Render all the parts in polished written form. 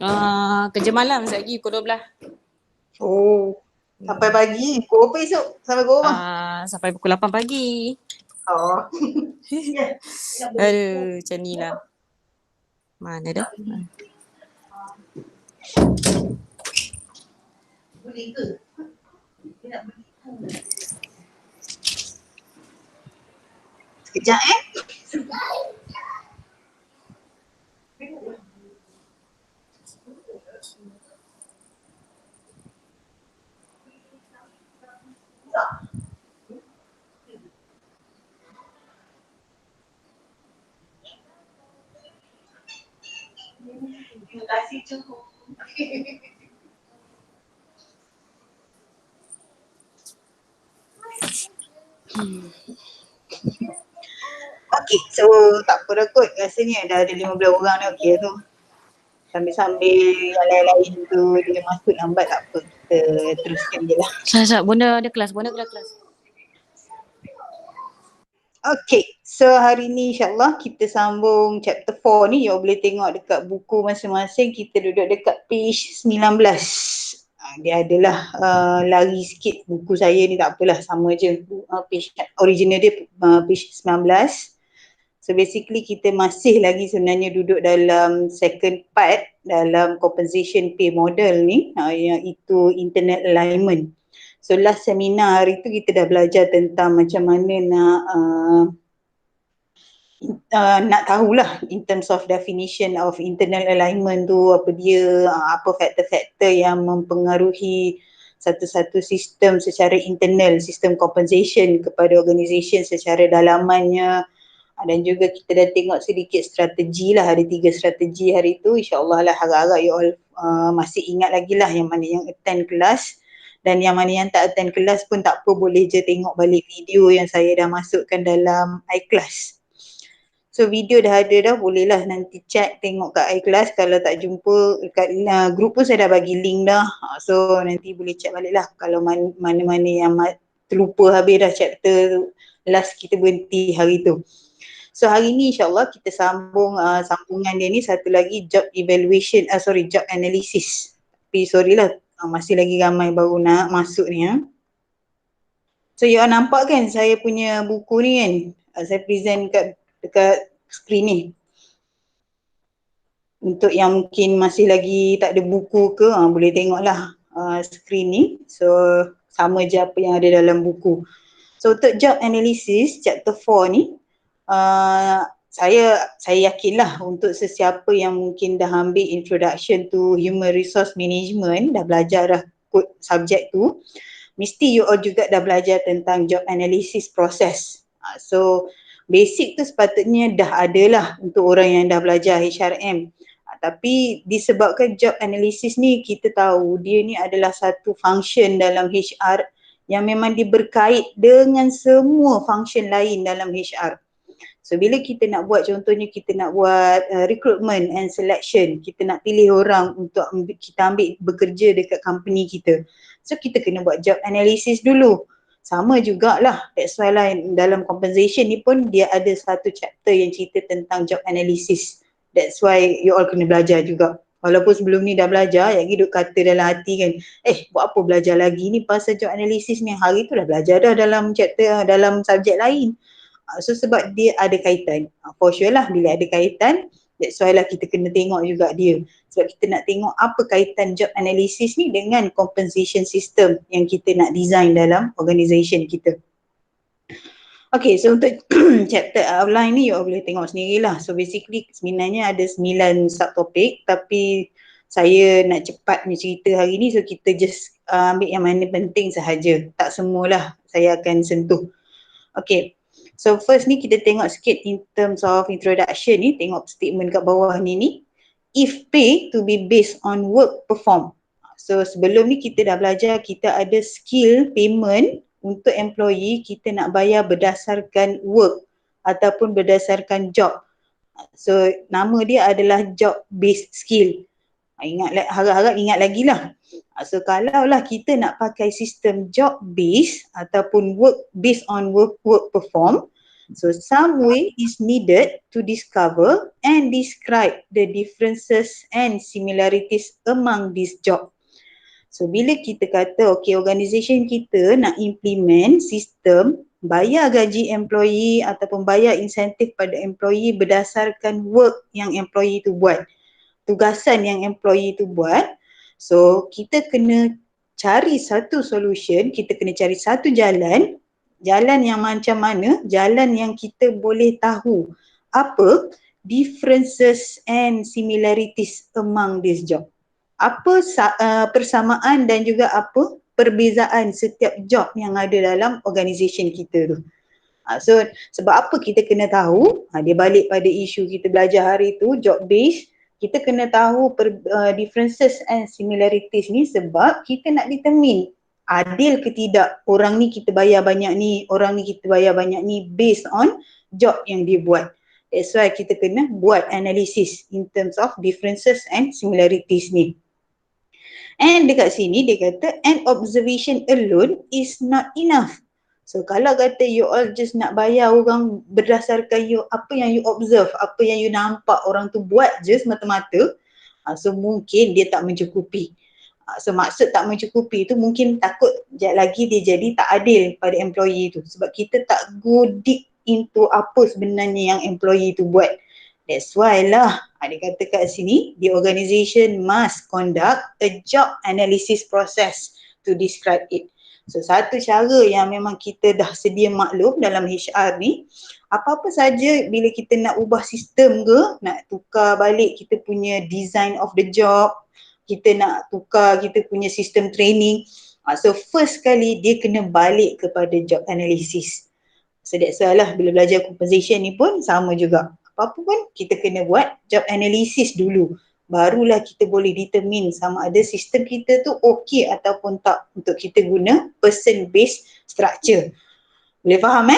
Kerja malam sekejap lagi pukul 12. Oh, sampai pagi. Pukul berapa esok? Sampai pukul berapa? Sampai pukul 8 pagi. Oh. Aduh, macam ni lah. Mana dah? Boleh ke? Dia nak beli. Sekejap Terima kasih cukup. Okay, so tak apa dah kot. Rasanya dah ada 15 orang ni okey tu. Sambil-sambil yang lain-lain tu dia masuk lambat tak apa. Kita teruskan je lah. Sekejap, Bunda ada kelas. Okay, so hari ni insyaAllah kita sambung chapter 4 ni. You boleh tengok dekat buku masing-masing. Kita duduk dekat page 19. Dia adalah lari sikit buku saya ni, tak apalah, sama je. Page original dia page 19. So basically kita masih lagi sebenarnya duduk dalam second part dalam compensation pay model ni, iaitu internal alignment. So last seminar hari tu kita dah belajar tentang macam mana nak tahulah in terms of definition of internal alignment tu apa dia, apa faktor-faktor yang mempengaruhi satu-satu sistem secara internal, sistem compensation kepada organisation secara dalamannya. Dan juga kita dah tengok sedikit strategi lah, ada 3 strategi hari tu. InsyaAllah lah harap-harap you all masih ingat lagi lah yang mana yang attend kelas. Dan yang mana yang tak attend kelas pun tak apa, boleh je tengok balik video yang saya dah masukkan dalam iClass. So video dah ada dah, bolehlah nanti check tengok kat iClass. Kalau tak jumpa kat group pun saya dah bagi link dah. So nanti boleh check balik lah kalau mana-mana yang terlupa habis dah chapter last kita berhenti hari tu. So hari ni insyaAllah kita sambung sambungan dia ni satu lagi, job evaluation, job analysis. Tapi sorry lah, masih lagi ramai baru nak masuk ni. So you all nampak kan saya punya buku ni kan? Saya present dekat skrin ni. Untuk yang mungkin masih lagi tak ada buku ke, boleh tengoklah skrin ni. So sama je apa yang ada dalam buku. So untuk job analysis chapter 4 ni, saya yakinlah untuk sesiapa yang mungkin dah ambil introduction to human resource management, dah belajar dah subjek tu, mesti you all juga dah belajar tentang job analysis process. So basic tu sepatutnya dah ada lah untuk orang yang dah belajar HRM. Tapi disebabkan job analysis ni kita tahu dia ni adalah satu function dalam HR yang memang dia berkait dengan semua function lain dalam HR. So bila kita nak buat, contohnya kita nak buat recruitment and selection, kita nak pilih orang untuk kita ambil bekerja dekat company kita. So kita kena buat job analysis dulu. Sama jugalah, that's why lah dalam compensation ni pun dia ada satu chapter yang cerita tentang job analysis. That's why you all kena belajar juga. Walaupun sebelum ni dah belajar, yang duduk kata dalam hati kan, buat apa belajar lagi ni pasal job analysis ni, hari tu dah belajar dah dalam chapter, dalam subjek lain. So sebab dia ada kaitan, for sure lah bila ada kaitan, that's why lah kita kena tengok juga dia. Sebab kita nak tengok apa kaitan job analysis ni dengan compensation system yang kita nak design dalam organisation kita. Okay, so untuk chapter outline ni you boleh tengok sendirilah. So basically sebenarnya ada 9 subtopik, tapi saya nak cepat ni cerita hari ni, so kita just ambil yang mana penting sahaja. Tak semualah saya akan sentuh. Okay, so first ni kita tengok sikit in terms of introduction ni, tengok statement kat bawah ni. If pay to be based on work performed. So sebelum ni kita dah belajar kita ada skill payment untuk employee, kita nak bayar berdasarkan work ataupun berdasarkan job. So nama dia adalah job based skill. Harap-harap ingat lagi lah. So kalau lah kita nak pakai sistem job based ataupun work based on work perform, So some way is needed to discover and describe the differences and similarities among these job. So bila kita kata okay, organisation kita nak implement sistem bayar gaji employee ataupun bayar insentif pada employee berdasarkan work yang employee tu buat, tugasan yang employee tu buat. So kita kena cari satu solution, kita kena cari satu jalan yang macam mana, jalan yang kita boleh tahu apa differences and similarities among this job. Apa persamaan dan juga apa perbezaan setiap job yang ada dalam organisation kita tu. So sebab apa kita kena tahu, dia balik pada isu kita belajar hari tu, job base. Kita kena tahu differences and similarities ni sebab kita nak determine adil ke tidak, orang ni kita bayar banyak ni, orang ni kita bayar banyak ni based on job yang dia buat. That's why kita kena buat analisis in terms of differences and similarities ni. And dekat sini dia kata an observation alone is not enough. So kalau kata you all just nak bayar orang berdasarkan apa yang you observe, apa yang you nampak orang tu buat je semata-mata, so mungkin dia tak mencukupi. So maksud tak mencukupi tu mungkin takut sekejap lagi dia jadi tak adil pada employee tu sebab kita tak go deep into apa sebenarnya yang employee tu buat. That's why lah dia kata kat sini, the organisation must conduct a job analysis process to describe it. So satu cara yang memang kita dah sedia maklum dalam HR ni, apa-apa saja bila kita nak ubah sistem ke, nak tukar balik kita punya design of the job, kita nak tukar kita punya sistem training, so first kali dia kena balik kepada job analysis. So that's why lah bila belajar composition ni pun sama juga. Apa-apa pun kita kena buat job analysis dulu. Barulah kita boleh determine sama ada sistem kita tu okey ataupun tak untuk kita guna person based structure. Boleh faham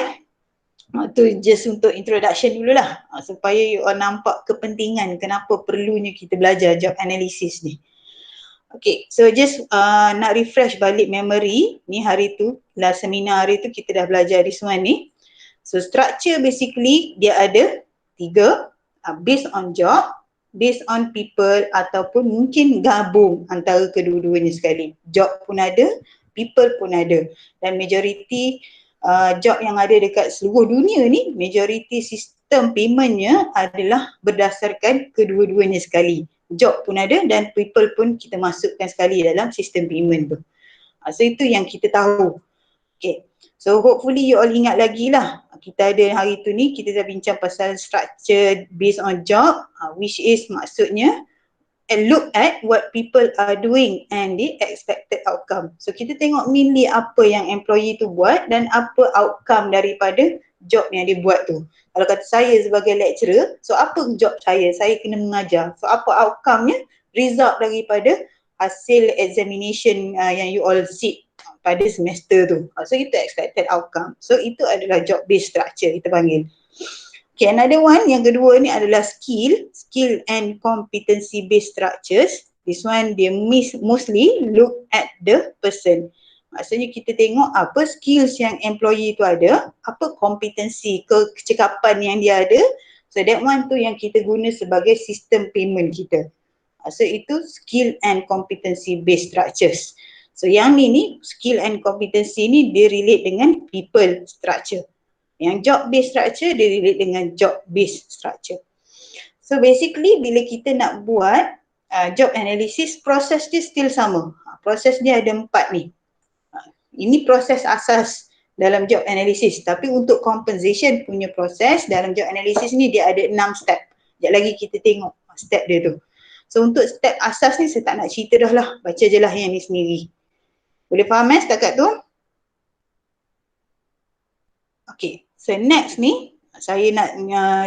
tu just untuk introduction dululah supaya you all nampak kepentingan kenapa perlunya kita belajar job analysis ni. Okay, so just nak refresh balik memory ni hari tu, last seminar hari tu kita dah belajar this one ni. So structure basically dia ada 3, based on job, based on people ataupun mungkin gabung antara kedua-duanya sekali. Job pun ada, people pun ada. Dan majority job yang ada dekat seluruh dunia ni, majority sistem paymentnya adalah berdasarkan kedua-duanya sekali. Job pun ada dan people pun kita masukkan sekali dalam sistem payment tu. So itu yang kita tahu. Okay. So hopefully you all ingat lagi lah. Kita ada hari tu ni kita dah bincang pasal structure based on job, which is maksudnya look at what people are doing and the expected outcome. So kita tengok mainly apa yang employee tu buat dan apa outcome daripada job yang dia buat tu. Kalau kata saya sebagai lecturer, so apa job saya? Saya kena mengajar. So apa outcome-nya? Result daripada hasil examination yang you all sit pada semester tu. So itu expected outcome. So itu adalah job based structure kita panggil. Okay, another one yang kedua ni adalah skill and competency based structures. This one dia mostly look at the person. Maksudnya kita tengok apa skills yang employee tu ada, apa kompetensi, kecekapan yang dia ada. So that one tu yang kita guna sebagai sistem payment kita. So itu skill and competency based structures. So yang ni skill and competency ni dia relate dengan people structure. Yang job based structure dia relate dengan job based structure. So basically bila kita nak buat job analysis, proses dia still sama. Proses dia ada 4 ni. Ini proses asas dalam job analysis. Tapi untuk compensation punya proses dalam job analysis ni dia ada 6 step. Sekejap lagi kita tengok step dia tu. So untuk step asas ni saya tak nak cerita dah lah. Baca je lah yang ni sendiri. Boleh faham setakat tu? Okay, so next ni saya nak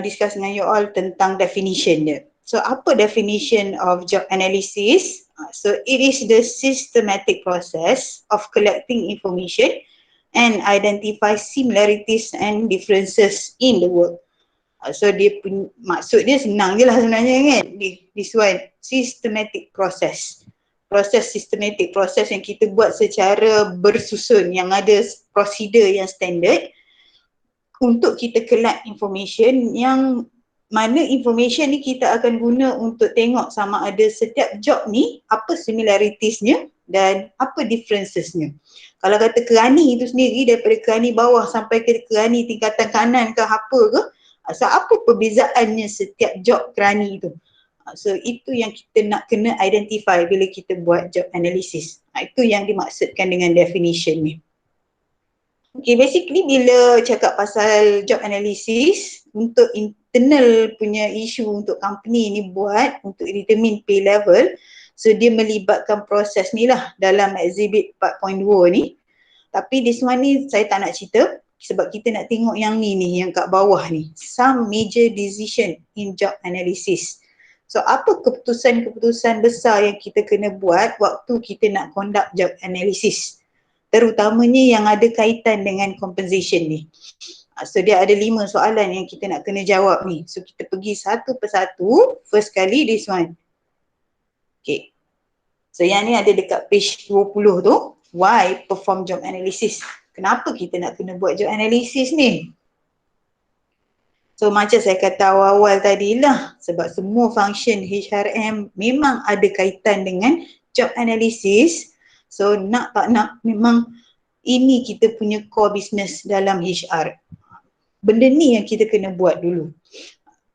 discuss dengan you all tentang definition dia. So apa definition of job analysis? So it is the systematic process of collecting information and identify similarities and differences in the work. So dia maksud dia senang je lah sebenarnya kan. This one, systematic process. Proses sistematik, proses yang kita buat secara bersusun, yang ada prosedur yang standard untuk kita collect information yang mana information ni kita akan guna untuk tengok sama ada setiap job ni apa similaritiesnya dan apa differencesnya. Kalau kata kerani itu sendiri daripada kerani bawah sampai ke kerani tingkatan kanan ke apa ke, so apa perbezaannya setiap job kerani itu. So itu yang kita nak kena identify bila kita buat job analysis. Itu yang dimaksudkan dengan definition ni. Okay, basically bila cakap pasal job analysis, untuk internal punya isu untuk company ni buat untuk determine pay level, so dia melibatkan proses ni lah dalam exhibit 4.2 ni. Tapi this one ni saya tak nak cerita sebab kita nak tengok yang ni yang kat bawah ni. Some major decision in job analysis. So apa keputusan-keputusan besar yang kita kena buat waktu kita nak conduct job analysis, terutamanya yang ada kaitan dengan compensation ni. So dia ada 5 soalan yang kita nak kena jawab ni. So kita pergi satu persatu. First kali this one. Okay. So yang ni ada dekat page 20 tu. Why perform job analysis? Kenapa kita nak kena buat job analysis ni? So macam saya kata awal-awal tadi lah, sebab semua function HRM memang ada kaitan dengan job analysis. So nak tak nak memang ini kita punya core business dalam HR. Benda ni yang kita kena buat dulu.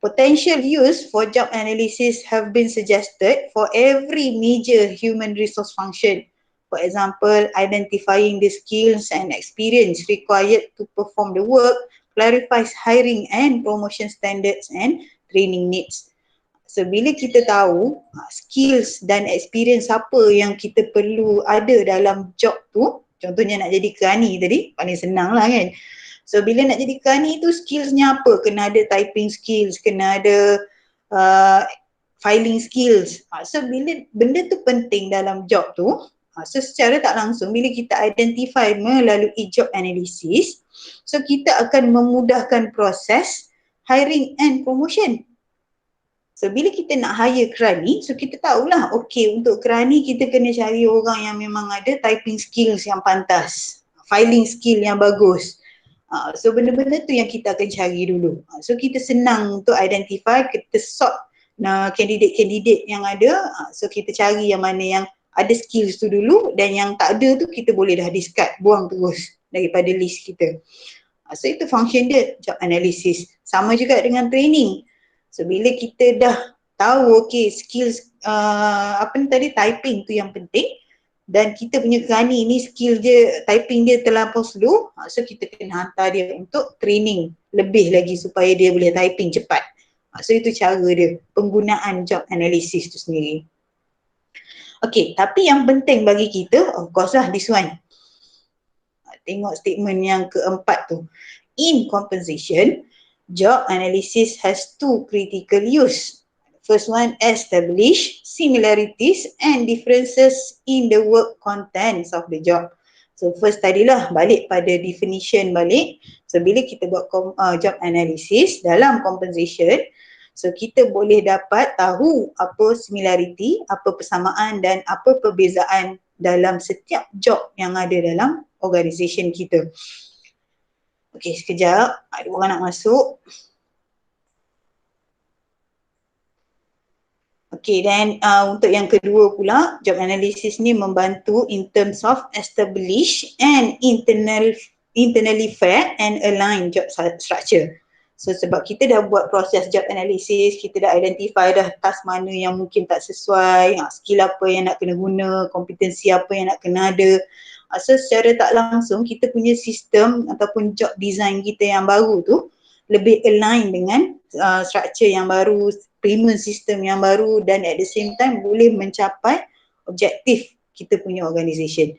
Potential use for job analysis have been suggested for every major human resource function. For example, identifying the skills and experience required to perform the work, clarifies hiring and promotion standards and training needs. So bila kita tahu skills dan experience apa yang kita perlu ada dalam job tu, contohnya nak jadi kerani tadi, paling senang lah kan. So bila nak jadi kerani tu skillsnya apa? Kena ada typing skills, kena ada filing skills. So bila benda tu penting dalam job tu, so secara tak langsung bila kita identify melalui job analysis, so kita akan memudahkan proses hiring and promotion. So bila kita nak hire kerani, so kita tahulah okay untuk kerani kita kena cari orang yang memang ada typing skills yang pantas, filing skill yang bagus. So benda-benda tu yang kita akan cari dulu. So kita senang untuk identify, kita sort candidate-candidate yang ada. So kita cari yang mana yang ada skills tu dulu dan yang tak ada tu kita boleh dah discard, buang terus daripada list kita. So itu function dia, job analysis. Sama juga dengan training. So bila kita dah tahu okay skills typing tu yang penting dan kita punya kerani ni skill dia, typing dia terlampau slow, so kita kena hantar dia untuk training lebih lagi supaya dia boleh typing cepat. So itu cara dia, penggunaan job analysis tu sendiri. Okay, tapi yang penting bagi kita, of course lah this one. Tengok statement yang keempat tu. In compensation, job analysis has 2 critical use. First one, establish similarities and differences in the work contents of the job. So first tadilah balik pada definition balik. So bila kita buat job analysis dalam compensation, so kita boleh dapat tahu apa similarity, apa persamaan dan apa perbezaan dalam setiap job yang ada dalam organisation kita. Okey, sekejap. Ada orang nak masuk. Okey, dan untuk yang kedua pula, job analysis ni membantu in terms of establish and internally fair and align job structure. So sebab kita dah buat proses job analysis, kita dah identify dah task mana yang mungkin tak sesuai, skill apa yang nak kena guna, kompetensi apa yang nak kena ada. So secara tak langsung kita punya sistem ataupun job design kita yang baru tu lebih align dengan structure yang baru, payment system yang baru dan at the same time boleh mencapai objektif kita punya organisation.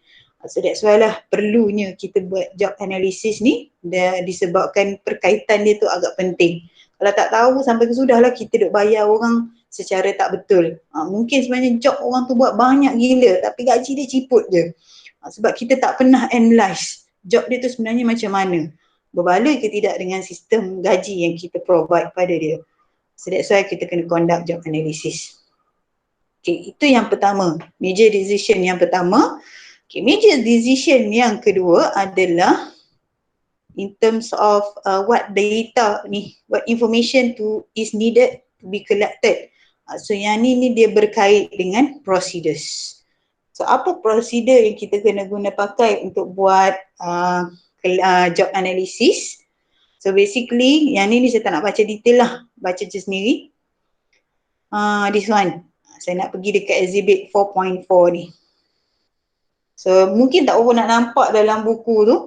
So that's why lah perlunya kita buat job analysis ni disebabkan perkaitan dia tu agak penting. Kalau tak tahu sampai ke sudah lah kita duk bayar orang secara tak betul. Mungkin sebenarnya job orang tu buat banyak gila tapi gaji dia ciput je. Sebab kita tak pernah analyse job dia tu sebenarnya macam mana. Berbaloi ke tidak dengan sistem gaji yang kita provide pada dia. So that's why kita kena conduct job analysis. Okay, itu yang pertama. Major decision yang pertama. Okay, major decision yang kedua adalah in terms of what data ni, what information is needed to be collected. So yang ni dia berkait dengan procedures. So apa prosedur yang kita kena guna pakai untuk buat job analysis? So basically yang ni saya tak nak baca detail lah, baca je sendiri. This one, saya nak pergi dekat exhibit 4.4 ni. So mungkin tak apa nak nampak dalam buku tu,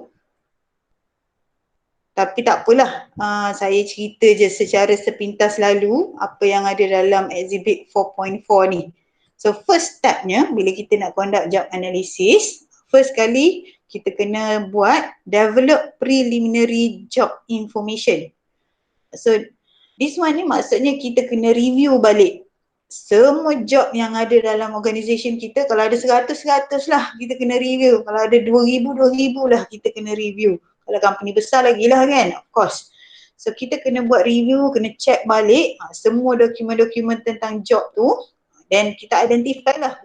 tapi tak apalah, saya cerita je secara sepintas lalu apa yang ada dalam exhibit 4.4 ni. So first stepnya bila kita nak conduct job analysis, first kali kita kena buat develop preliminary job information. So this one ni maksudnya kita kena review balik semua job yang ada dalam organisation kita. Kalau ada 100 lah kita kena review, kalau ada 2000 lah kita kena review. Kalau company besar lagi lah kan, of course. So kita kena buat review, kena check balik semua dokumen-dokumen tentang job tu, dan kita identify lah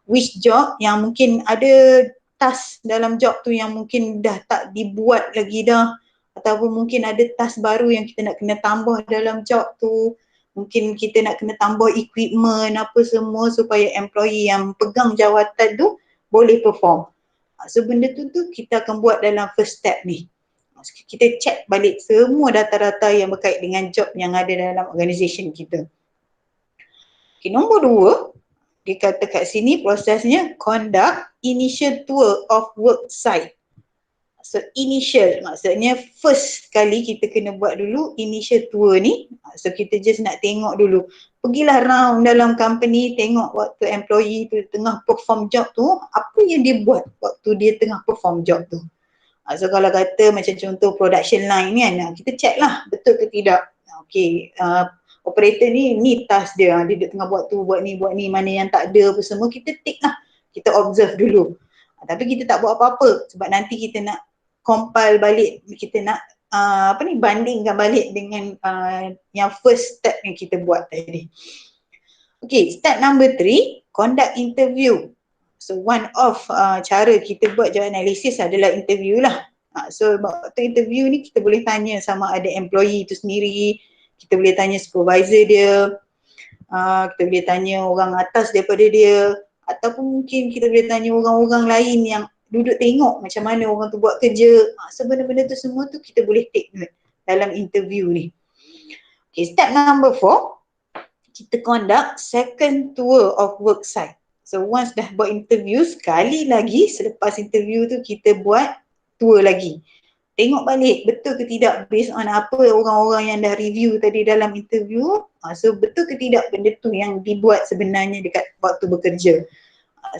which job yang mungkin ada task dalam job tu yang mungkin dah tak dibuat lagi dah, ataupun mungkin ada task baru yang kita nak kena tambah dalam job tu. Mungkin kita nak kena tambah equipment apa semua supaya employee yang pegang jawatan tu boleh perform. So benda tu kita akan buat dalam first step ni. Kita check balik semua data-data yang berkait dengan job yang ada dalam organisation kita. Okay, nombor 2, dia kata kat sini prosesnya conduct initial tour of work site. So initial maksudnya first kali kita kena buat dulu initial tour ni. So kita just nak tengok dulu. Pergilah round dalam company, tengok waktu employee tu tengah perform job tu, apa yang dia buat waktu dia tengah perform job tu. So kalau kata macam contoh production line ni kan, kita check lah betul ke tidak. Okay, operator ni task dia, dia tengah buat tu, buat ni, mana yang tak ada apa semua, kita tick lah. Kita observe dulu. Tapi kita tak buat apa-apa sebab nanti kita nak compile balik, kita nak bandingkan balik dengan yang first step yang kita buat tadi. Okay, step number 3, conduct interview. So one of cara kita buat job analysis adalah interview lah. So waktu interview ni kita boleh tanya sama ada employee tu sendiri, kita boleh tanya supervisor dia, kita boleh tanya orang atas daripada dia, ataupun mungkin kita boleh tanya orang-orang lain yang duduk tengok macam mana orang tu buat kerja. So benda-benda tu semua tu kita boleh take note dalam interview ni. Okay, step number 4, kita conduct second tour of work site. So once dah buat interview, sekali lagi selepas interview tu kita buat tour lagi. Tengok balik betul ke tidak based on apa orang-orang yang dah review tadi dalam interview. So betul ke tidak benda tu yang dibuat sebenarnya dekat waktu bekerja.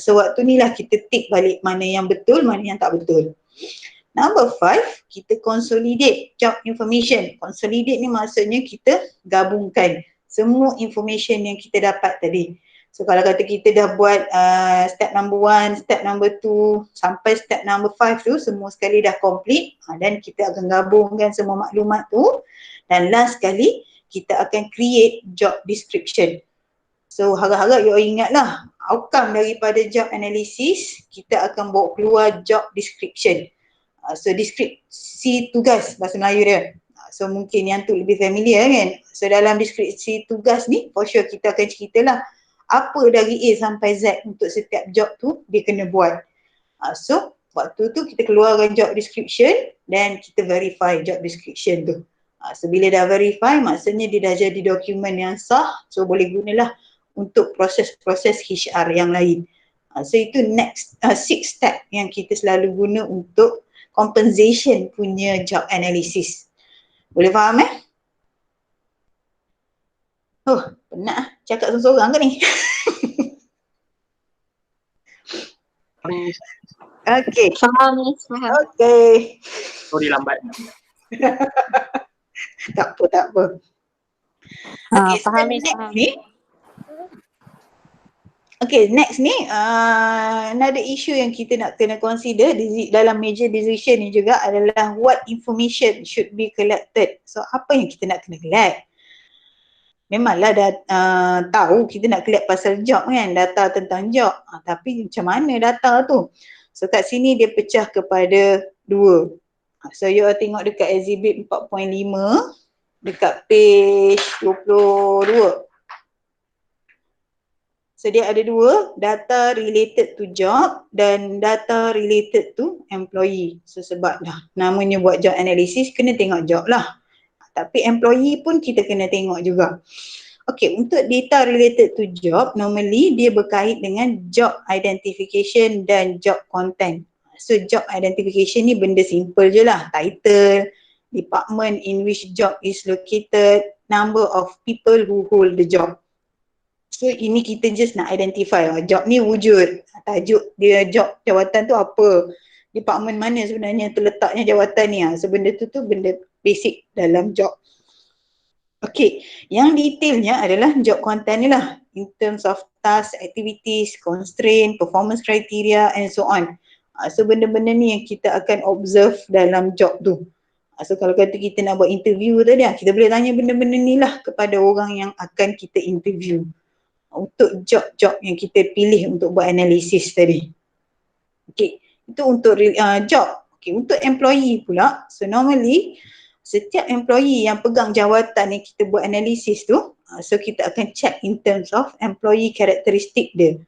So waktu ni lah kita tick balik mana yang betul, mana yang tak betul. Number 5, kita consolidate job information. Consolidate ni maksudnya kita gabungkan semua information yang kita dapat tadi. So kalau kata kita dah buat step number 1, step number 2 sampai step number 5 tu semua sekali dah complete, dan kita akan gabungkan semua maklumat tu, dan last sekali kita akan create job description. So harap-harap you ingatlah outcome daripada job analysis, kita akan bawa keluar job description. So deskripsi tugas bahasa Melayu dia. So mungkin yang tu lebih familiar kan. So dalam deskripsi tugas ni for sure kita akan ceritalah apa dari A sampai Z untuk setiap job tu dia kena buat. So waktu tu kita keluarkan job description dan kita verify job description tu. So bila dah verify maksudnya dia dah jadi dokumen yang sah, so boleh gunalah untuk proses-proses HR yang lain. So itu next 6 step yang kita selalu guna untuk compensation punya job analysis. Boleh faham penat cakap seorang-seorang ke ni? Okay. Faham. Okay. Sorry lambat. Tak apa. Okay, Faham next faham. ni. Okay, next ni another issue yang kita nak kena consider dalam major decision ni juga adalah what information should be collected. So apa yang kita nak kena collect? Memanglah dah tahu kita nak collect pasal job kan, data tentang job. Tapi macam mana data tu? So kat sini dia pecah kepada 2. So you all tengok dekat exhibit 4.5 dekat page 22. So dia ada dua, data related to job dan data related to employee. So sebab dah namanya buat job analysis, kena tengok job lah. Tapi employee pun kita kena tengok juga. Okay, untuk data related to job, normally dia berkait dengan job identification dan job content. So job identification ni benda simple je lah. Title, department in which job is located, number of people who hold the job. So ini kita just nak identify job ni wujud, tajuk dia job jawatan tu apa, department mana sebenarnya terletaknya jawatan ni. So benda tu benda basic dalam job. Okay, yang detailnya adalah job content ni lah, in terms of task, activities, constraint, performance criteria and so on. So benda-benda ni yang kita akan observe dalam job tu. So kalau kata kita nak buat interview tadi, kita boleh tanya benda-benda ni lah kepada orang yang akan kita interview untuk job-job yang kita pilih untuk buat analisis tadi. Okay, itu untuk job. Okay, untuk employee pula, so normally setiap employee yang pegang jawatan yang kita buat analisis tu, so kita akan check in terms of employee karakteristik dia.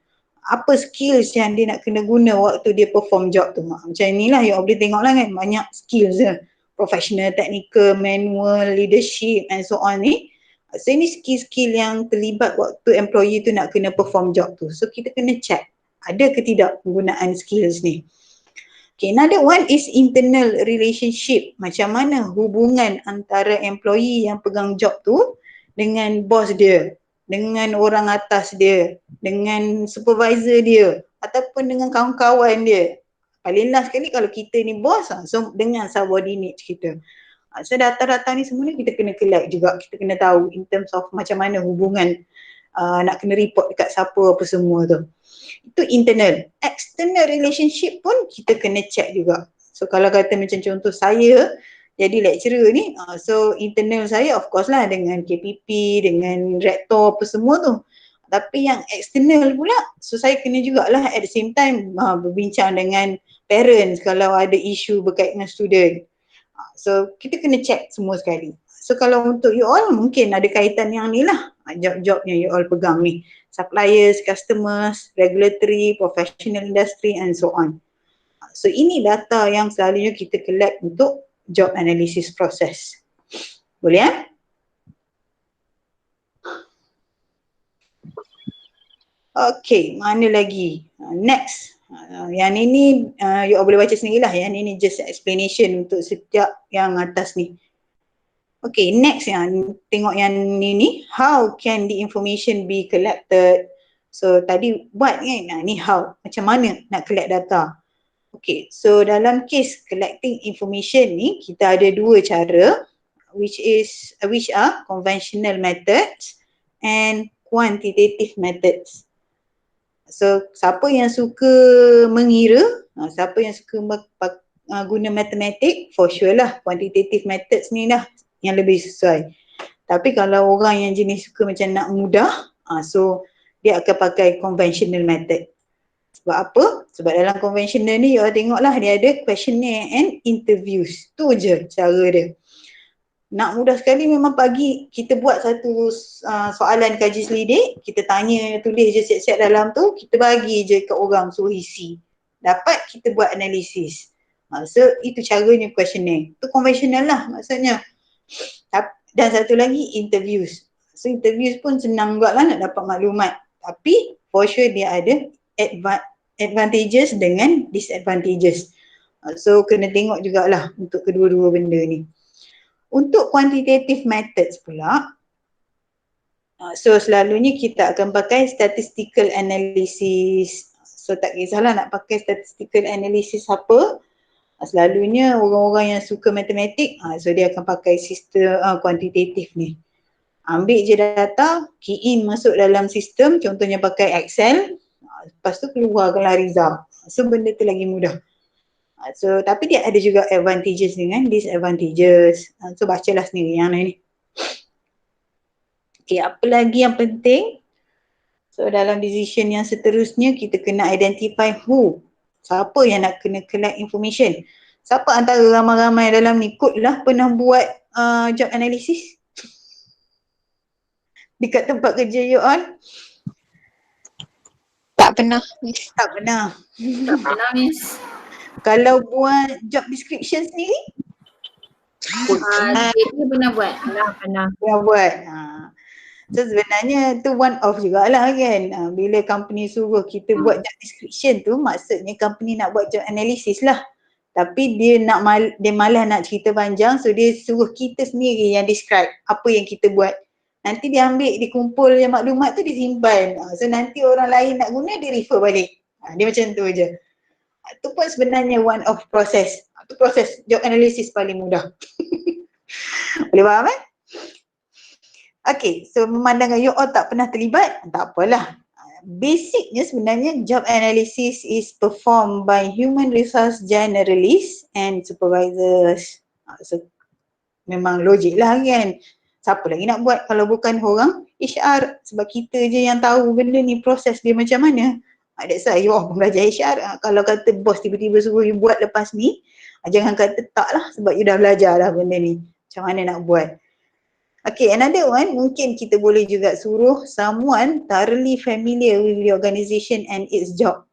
Apa skills yang dia nak kena guna waktu dia perform job tu. Macam inilah you boleh tengok lah kan, banyak skills dia. Professional, technical, manual, leadership and so on ni. So ini skill-skill yang terlibat waktu employee tu nak kena perform job tu. So kita kena check ada ke tidak penggunaan skills ni. Okay, another one is internal relationship. Macam mana hubungan antara employee yang pegang job tu dengan bos dia, dengan orang atas dia, dengan supervisor dia ataupun dengan kawan-kawan dia. Paling last sekali kalau kita ni bos, so dengan subordinate kita. So data-data ni semua ni kita kena collect juga, kita kena tahu in terms of macam mana hubungan nak kena report dekat siapa apa semua tu. Itu internal. External relationship pun kita kena check juga. So kalau kata macam contoh saya jadi lecturer ni, so internal saya of course lah dengan KPP, dengan rektor apa semua tu. Tapi yang external pula, so saya kena jugalah at the same time berbincang dengan parents kalau ada isu berkait dengan student. So kita kena check semua sekali. So kalau untuk you all mungkin ada kaitan yang ni lah, job-job yang you all pegang ni. Suppliers, customers, regulatory, professional industry and so on. So ini data yang selalunya kita collect untuk job analysis process. Boleh ya? Okay, mana lagi? Next. Yang ini you all boleh baca sendirilah. Yang ini just explanation untuk setiap yang atas ni. Okay, next yang tengok yang ni, how can the information be collected? So tadi buat kan, ni how, macam mana nak collect data. Okay, so dalam case collecting information ni, kita ada dua cara, which are conventional methods and quantitative methods. So siapa yang suka mengira, siapa yang suka guna matematik, for sure lah quantitative methods ni lah yang lebih sesuai. Tapi kalau orang yang jenis suka macam nak mudah, so dia akan pakai conventional method. Sebab apa? Sebab dalam conventional ni, you tengoklah dia ada questionnaire and interviews. Tu je cara dia. Nak mudah sekali memang pagi kita buat satu soalan kaji selidik, kita tanya, tulis je siap-siap dalam tu, kita bagi je ke orang suruh isi. Dapat kita buat analisis. So itu caranya questionnaire. Tu conventional lah maksudnya. Dan satu lagi interviews. So interviews pun senang juga lah nak dapat maklumat. Tapi for sure dia ada advantages dengan disadvantages. So kena tengok jugalah untuk kedua-dua benda ni. Untuk quantitative methods pula, so selalunya kita akan pakai statistical analysis. So tak kisahlah nak pakai statistical analysis apa, selalunya orang-orang yang suka matematik, so dia akan pakai sistem kuantitatif ni. Ambil je data, key in masuk dalam sistem, contohnya pakai Excel, lepas tu keluarkanlah result. So benda tu lagi mudah. So tapi dia ada juga advantages dengan disadvantages. So bacalah sendiri yang ni. Okay, apa lagi yang penting? So dalam decision yang seterusnya kita kena identify who. Siapa yang nak kena collect information. Siapa antara ramai-ramai dalam ni kot lah pernah buat job analysis dekat tempat kerja you all? Tak pernah, Miss. Tak pernah. Tak pernah, Miss. Kalau buat job description sendiri? Jadi pernah buat? Pernah. Pernah buat. So sebenarnya tu one off jugalah kan. Bila company suruh kita buat job description tu, maksudnya company nak buat job analysis lah. Tapi dia dia malas nak cerita panjang, so dia suruh kita sendiri yang describe apa yang kita buat. Nanti dia ambil, dia kumpul yang maklumat tu, dia simpan. So nanti orang lain nak guna, dia refer balik. Dia macam tu je. Tu pun sebenarnya one of proses. Tu proses job analysis paling mudah. Boleh faham eh? Okay, so memandangkan you all tak pernah terlibat, tak apalah. Basicnya sebenarnya job analysis is performed by human resource generalists and supervisors. So memang logik lah kan. Siapa lagi nak buat kalau bukan orang HR, sebab kita je yang tahu benda ni proses dia macam mana. That's why you all belajar HR. Kalau kata bos tiba-tiba suruh you buat lepas ni, jangan kata tak lah sebab you dah belajar lah benda ni. Macam mana nak buat. Okay, another one, mungkin kita boleh juga suruh someone thoroughly familiar with the organisation and its job.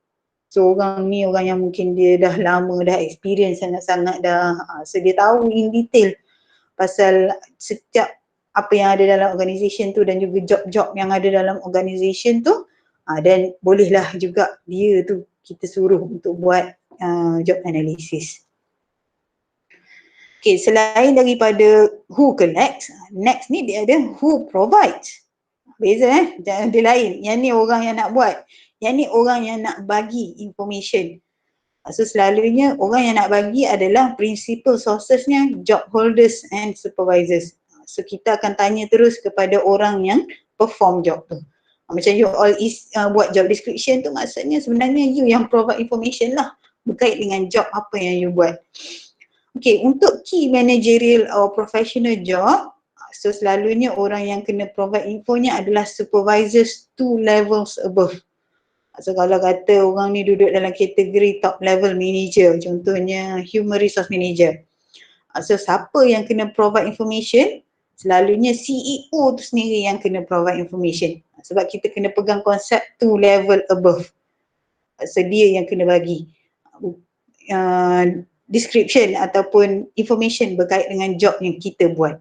So orang ni orang yang mungkin dia dah lama, dah experience sangat-sangat dah. So dia tahu in detail pasal setiap apa yang ada dalam organisation tu dan juga job-job yang ada dalam organisation tu. Dan bolehlah juga dia tu kita suruh untuk buat job analysis. Okay, selain daripada who collects, next ni dia ada who provides. Beza dia lain. Yang ni orang yang nak buat. Yang ni orang yang nak bagi information. So selalunya orang yang nak bagi adalah principal sourcesnya, job holders and supervisors. So kita akan tanya terus kepada orang yang perform job tu. Macam you all buat job description tu, maksudnya sebenarnya you yang provide information lah berkait dengan job apa yang you buat. Okay, untuk key managerial or professional job, so selalunya orang yang kena provide infonya adalah supervisors 2 levels above. So kalau kata orang ni duduk dalam kategori top level manager, contohnya human resource manager. So siapa yang kena provide information? Selalunya CEO tu sendiri yang kena provide information. Sebab kita kena pegang konsep 2 level above. So dia yang kena bagi description ataupun information berkait dengan job yang kita buat.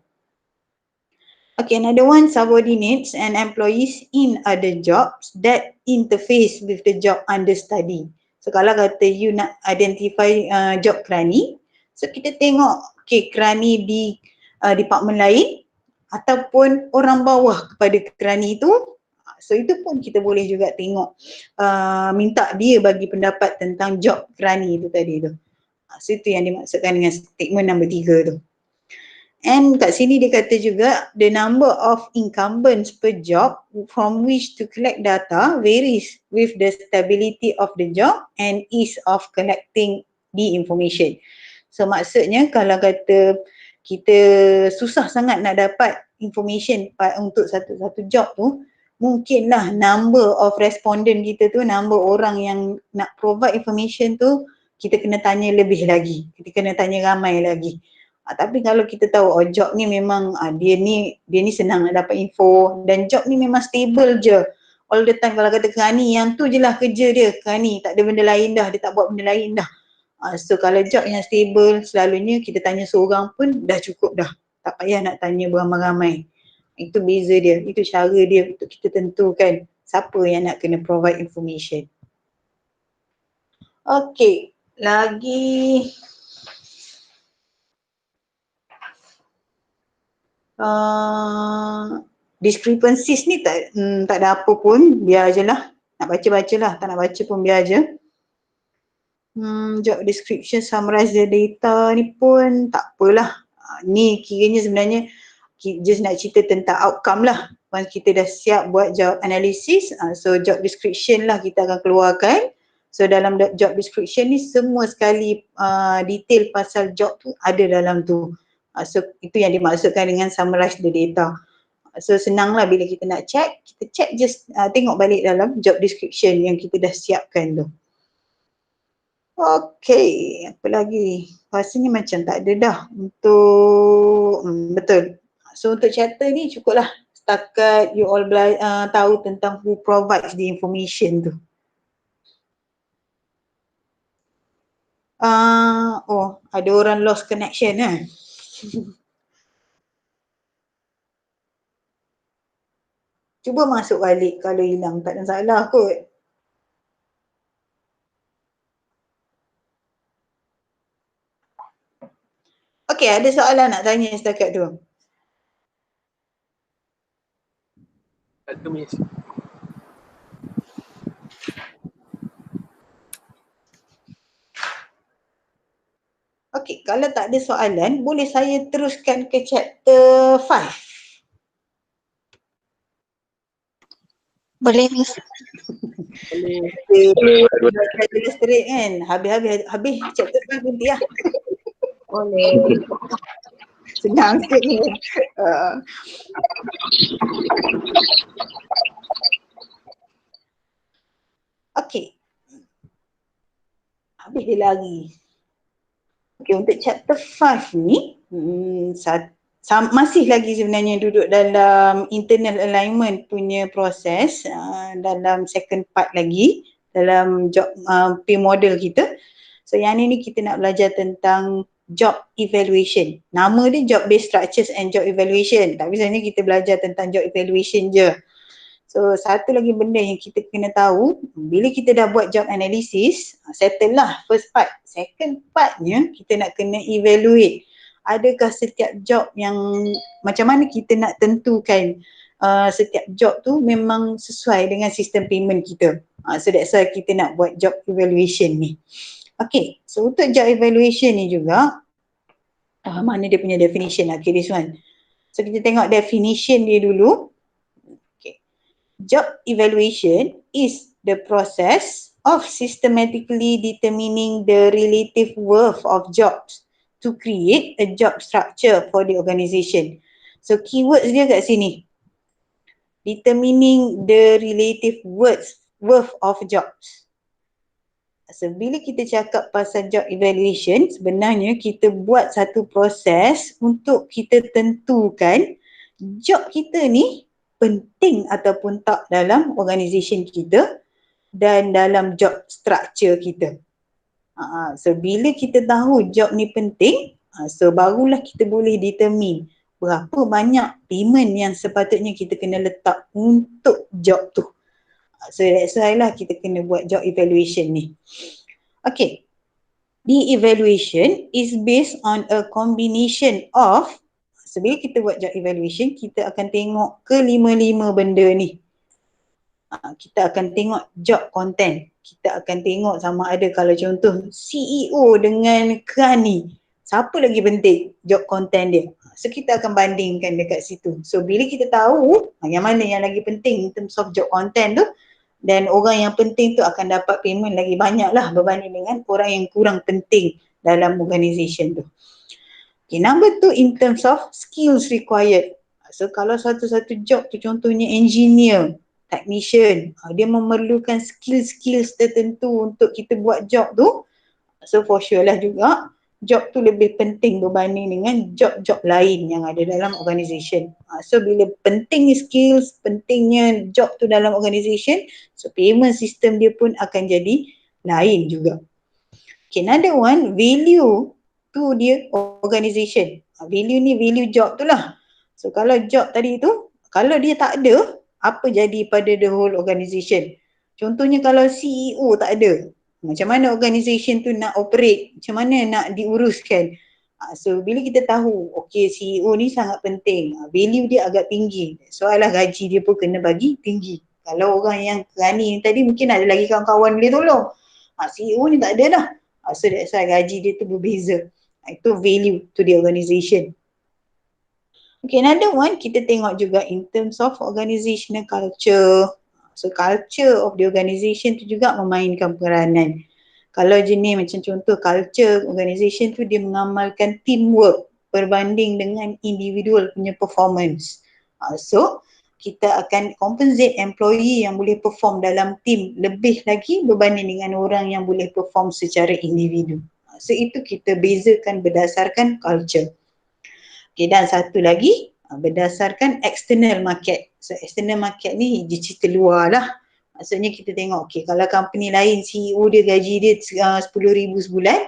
Okay, another one, subordinates and employees in other jobs that interface with the job under study. So kalau kata you nak identify job kerani, so kita tengok okay, kerani di department lain ataupun orang bawah kepada kerani itu. So itu pun kita boleh juga tengok, minta dia bagi pendapat tentang job kerani itu tadi tu. So itu yang dimaksudkan dengan statement nombor 3 tu. And kat sini dia kata juga the number of incumbents per job from which to collect data varies with the stability of the job and ease of collecting the information. So maksudnya kalau kata kita susah sangat nak dapat information untuk satu job tu, mungkinlah number of respondent kita tu, number orang yang nak provide information tu, kita kena tanya lebih lagi, kita kena tanya ramai lagi. Tapi kalau kita tahu job ni memang dia ni senang nak dapat info dan job ni memang stable je. All the time kalau kata kerani, yang tu je lah kerja dia, kerani, tak ada benda lain dah, dia tak buat benda lain dah. So kalau job yang stable, selalunya kita tanya seorang pun dah cukup dah. Tak payah nak tanya beramai-ramai. Itu beza dia, itu cara dia untuk kita tentukan siapa yang nak kena provide information. Okay. Lagi discrepancies ni tak ada apa pun, biar je lah. Nak baca-baca lah, tak nak baca pun biar je. Job description, summarize the data ni pun tak apalah. Ni kiranya sebenarnya just nak cerita tentang outcome lah. Once kita dah siap buat job analysis, so job description lah kita akan keluarkan. So dalam job description ni semua sekali detail pasal job tu ada dalam tu. So itu yang dimaksudkan dengan summarize the data. So senanglah bila kita nak check, kita check just tengok balik dalam job description yang kita dah siapkan tu. Okey, apa lagi? Rasanya macam tak ada dah untuk betul. So untuk chapter ni cukuplah setakat you all tahu tentang who provides the information tu. Oh ada orang lost connection Cuba masuk balik kalau hilang, tak ada masalah kot. Okey, ada soalan nak tanya setakat tu? Tak tu Miss. Okey, kalau tak ada soalan, boleh saya teruskan ke chapter 5? Boleh Miss. Boleh. Saya illustrate kan, habis chapter 5 nanti lah. Boleh. Senang sikit ni. Okey. Habis dia lari. Okey, untuk chapter 5 ni, masih lagi sebenarnya duduk dalam internal alignment punya proses dalam second part lagi dalam job P model kita. So yang ni kita nak belajar tentang job evaluation. Nama dia job based structures and job evaluation. Tapi sebenarnya kita belajar tentang job evaluation je. So satu lagi benda yang kita kena tahu, bila kita dah buat job analysis, settle lah first part. Second partnya kita nak kena evaluate. Adakah setiap job yang macam mana kita nak tentukan setiap job tu memang sesuai dengan sistem payment kita. So that's why kita nak buat job evaluation ni. Okay, so untuk job evaluation ni juga, mana dia punya definition? Okay, this one. So kita tengok definition dia dulu. Job evaluation is the process of systematically determining the relative worth of jobs to create a job structure for the organisation. So keywords dia kat sini. Determining the relative worth of jobs. So bila kita cakap pasal job evaluation, sebenarnya kita buat satu proses untuk kita tentukan job kita ni penting ataupun tak dalam organisation kita dan dalam job structure kita. So bila kita tahu job ni penting, so barulah kita boleh determine berapa banyak payment yang sepatutnya kita kena letak untuk job tu. So that's why lah kita kena buat job evaluation ni. Okay. The evaluation is based on a combination of, so bila kita buat job evaluation, kita akan tengok kelima-lima benda ni. Kita akan tengok job content. Kita akan tengok sama ada kalau contoh CEO dengan Krani, siapa lagi penting job content dia. So kita akan bandingkan dekat situ. So bila kita tahu yang mana yang lagi penting in terms of job content tu, dan orang yang penting tu akan dapat payment lagi banyak lah berbanding dengan orang yang kurang penting dalam organisation tu. Okay, number 2 in terms of skills required. So kalau satu-satu job tu contohnya engineer, technician, dia memerlukan skills-skills tertentu untuk kita buat job tu. So for sure lah juga job tu lebih penting berbanding dengan job-job lain yang ada dalam organisation. So bila pentingnya skills, pentingnya job tu dalam organisation, so payment system dia pun akan jadi lain juga. Okay, another one, value tu dia organisation. Value ni value job tu lah. So kalau job tadi tu, kalau dia tak ada, apa jadi pada the whole organisation? Contohnya kalau CEO tak ada, macam mana organisation tu nak operate, macam mana nak diuruskan. So bila kita tahu, okay CEO ni sangat penting, value dia agak tinggi, soalah gaji dia pun kena bagi tinggi. Kalau orang yang Rani ni tadi mungkin ada lagi kawan-kawan boleh tolong, CEO ni tak ada dah. So that's why gaji dia tu berbeza. Itu value to the organisation. Okay, another one kita tengok juga in terms of organizational culture. So culture of the organisation tu juga memainkan peranan. Kalau jenis macam contoh culture organisation tu dia mengamalkan teamwork berbanding dengan individual punya performance. So kita akan compensate employee yang boleh perform dalam team lebih lagi berbanding dengan orang yang boleh perform secara individu. So itu kita bezakan berdasarkan culture. Okay, dan satu lagi berdasarkan external market. So external market ni cerita luar lah. Maksudnya kita tengok, okay, kalau company lain CEO dia gaji dia 10,000 sebulan,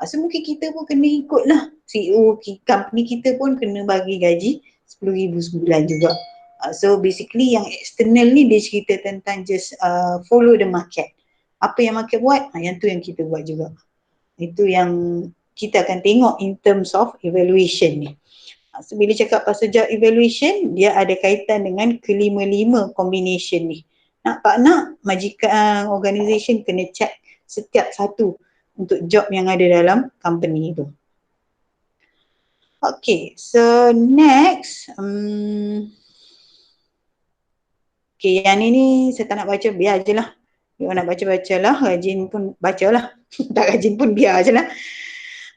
so mungkin kita pun kena ikut lah. CEO company kita pun kena bagi gaji 10,000 sebulan juga. So basically yang external ni dia cerita tentang just follow the market. Apa yang market buat, yang tu yang kita buat juga. Itu yang kita akan tengok in terms of evaluation ni. So bila cakap pasal job evaluation, dia ada kaitan dengan kelima-lima combination ni. Nak tak nak, majikan organisation kena check setiap satu untuk job yang ada dalam company tu. Okay, so next. Okay, yang ni saya tak nak baca, biar je lah. Kalau nak baca-baca lah, rajin pun baca lah. Tak rajin pun biar je lah.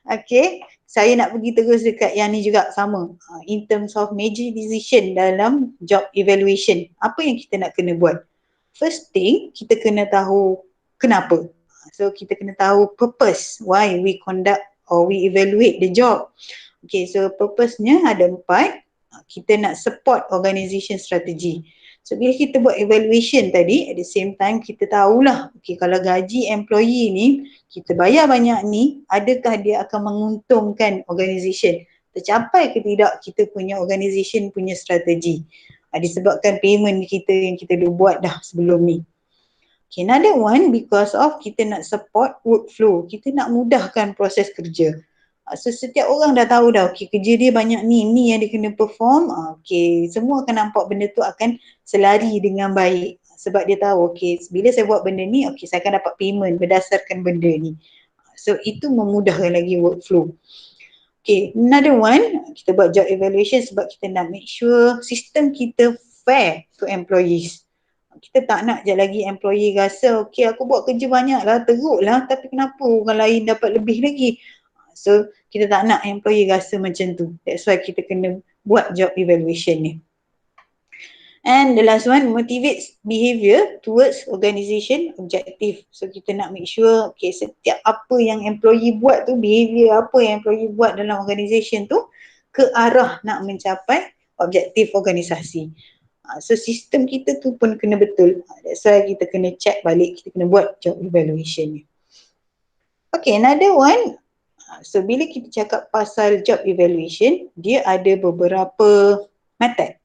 Okay, saya nak pergi terus dekat yang ni juga sama. In terms of major decision dalam job evaluation, apa yang kita nak kena buat? First thing, kita kena tahu kenapa. So kita kena tahu purpose, why we conduct or we evaluate the job. Okay, so purpose-nya ada 4. Kita nak support organisation strategy. So bila kita buat evaluation tadi, at the same time kita tahulah, okay, kalau gaji employee ni kita bayar banyak ni, adakah dia akan menguntungkan organisation? Tercapai ke tidak kita punya organisation punya strategi? Disebabkan payment kita yang kita dah buat dah sebelum ni. Okay, another one, because of kita nak support workflow, kita nak mudahkan proses kerja. So setiap orang dah tahu dah, okay, kerja dia banyak ni yang dia kena perform, okay, semua akan nampak benda tu akan selari dengan baik. Sebab dia tahu, okay, bila saya buat benda ni, okay, saya akan dapat payment berdasarkan benda ni. So itu memudahkan lagi workflow. Okay, another one, kita buat job evaluation sebab kita nak make sure sistem kita fair to employees. Kita tak nak je lagi employee rasa, okay, aku buat kerja banyak lah, teruk lah, tapi kenapa orang lain dapat lebih lagi? So kita tak nak employee rasa macam tu. That's why kita kena buat job evaluation ni. And the last one, motivates behaviour towards organisation objective. So kita nak make sure, okay, setiap apa yang employee buat tu, behaviour apa yang employee buat dalam organisation tu ke arah nak mencapai objektif organisasi. So sistem kita tu pun kena betul. That's why kita kena check balik, kita kena buat job evaluation ni. Okay, another one. So bila kita cakap pasal job evaluation, dia ada beberapa method.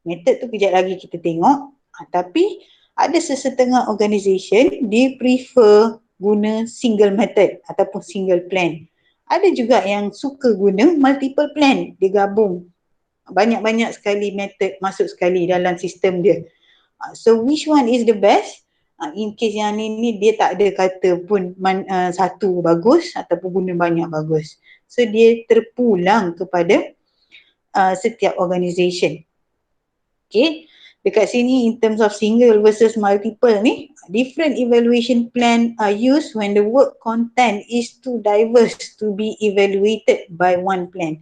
Method tu kejap lagi kita tengok. Tapi ada sesetengah organisation dia prefer guna single method ataupun single plan. Ada juga yang suka guna multiple plan. Dia gabung banyak-banyak sekali method masuk sekali dalam sistem dia. So which one is the best? In case yang ni dia tak ada kata pun satu bagus ataupun guna banyak bagus. So dia terpulang kepada setiap organisation. Okay, dekat sini in terms of single versus multiple ni, different evaluation plan are used when the work content is too diverse to be evaluated by one plan.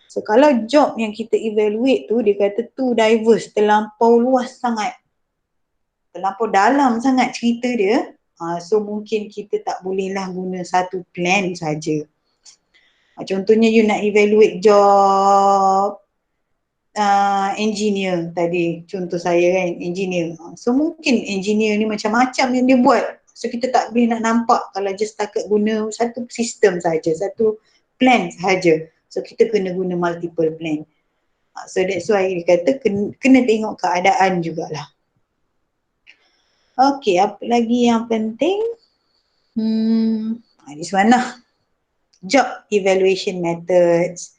So kalau job yang kita evaluate tu dia kata too diverse, terlampau luas sangat, terlampau dalam sangat cerita dia, so mungkin kita tak bolehlah guna satu plan saja. Contohnya you nak evaluate job engineer tadi, contoh saya kan, engineer. So mungkin engineer ni macam-macam yang dia buat. So kita tak boleh nak nampak kalau just takat guna satu sistem saja, satu plan saja. So kita kena guna multiple plan. So that's why dia kata kena tengok keadaan jugalah. Okay, apa lagi yang penting? This one lah. Job evaluation methods.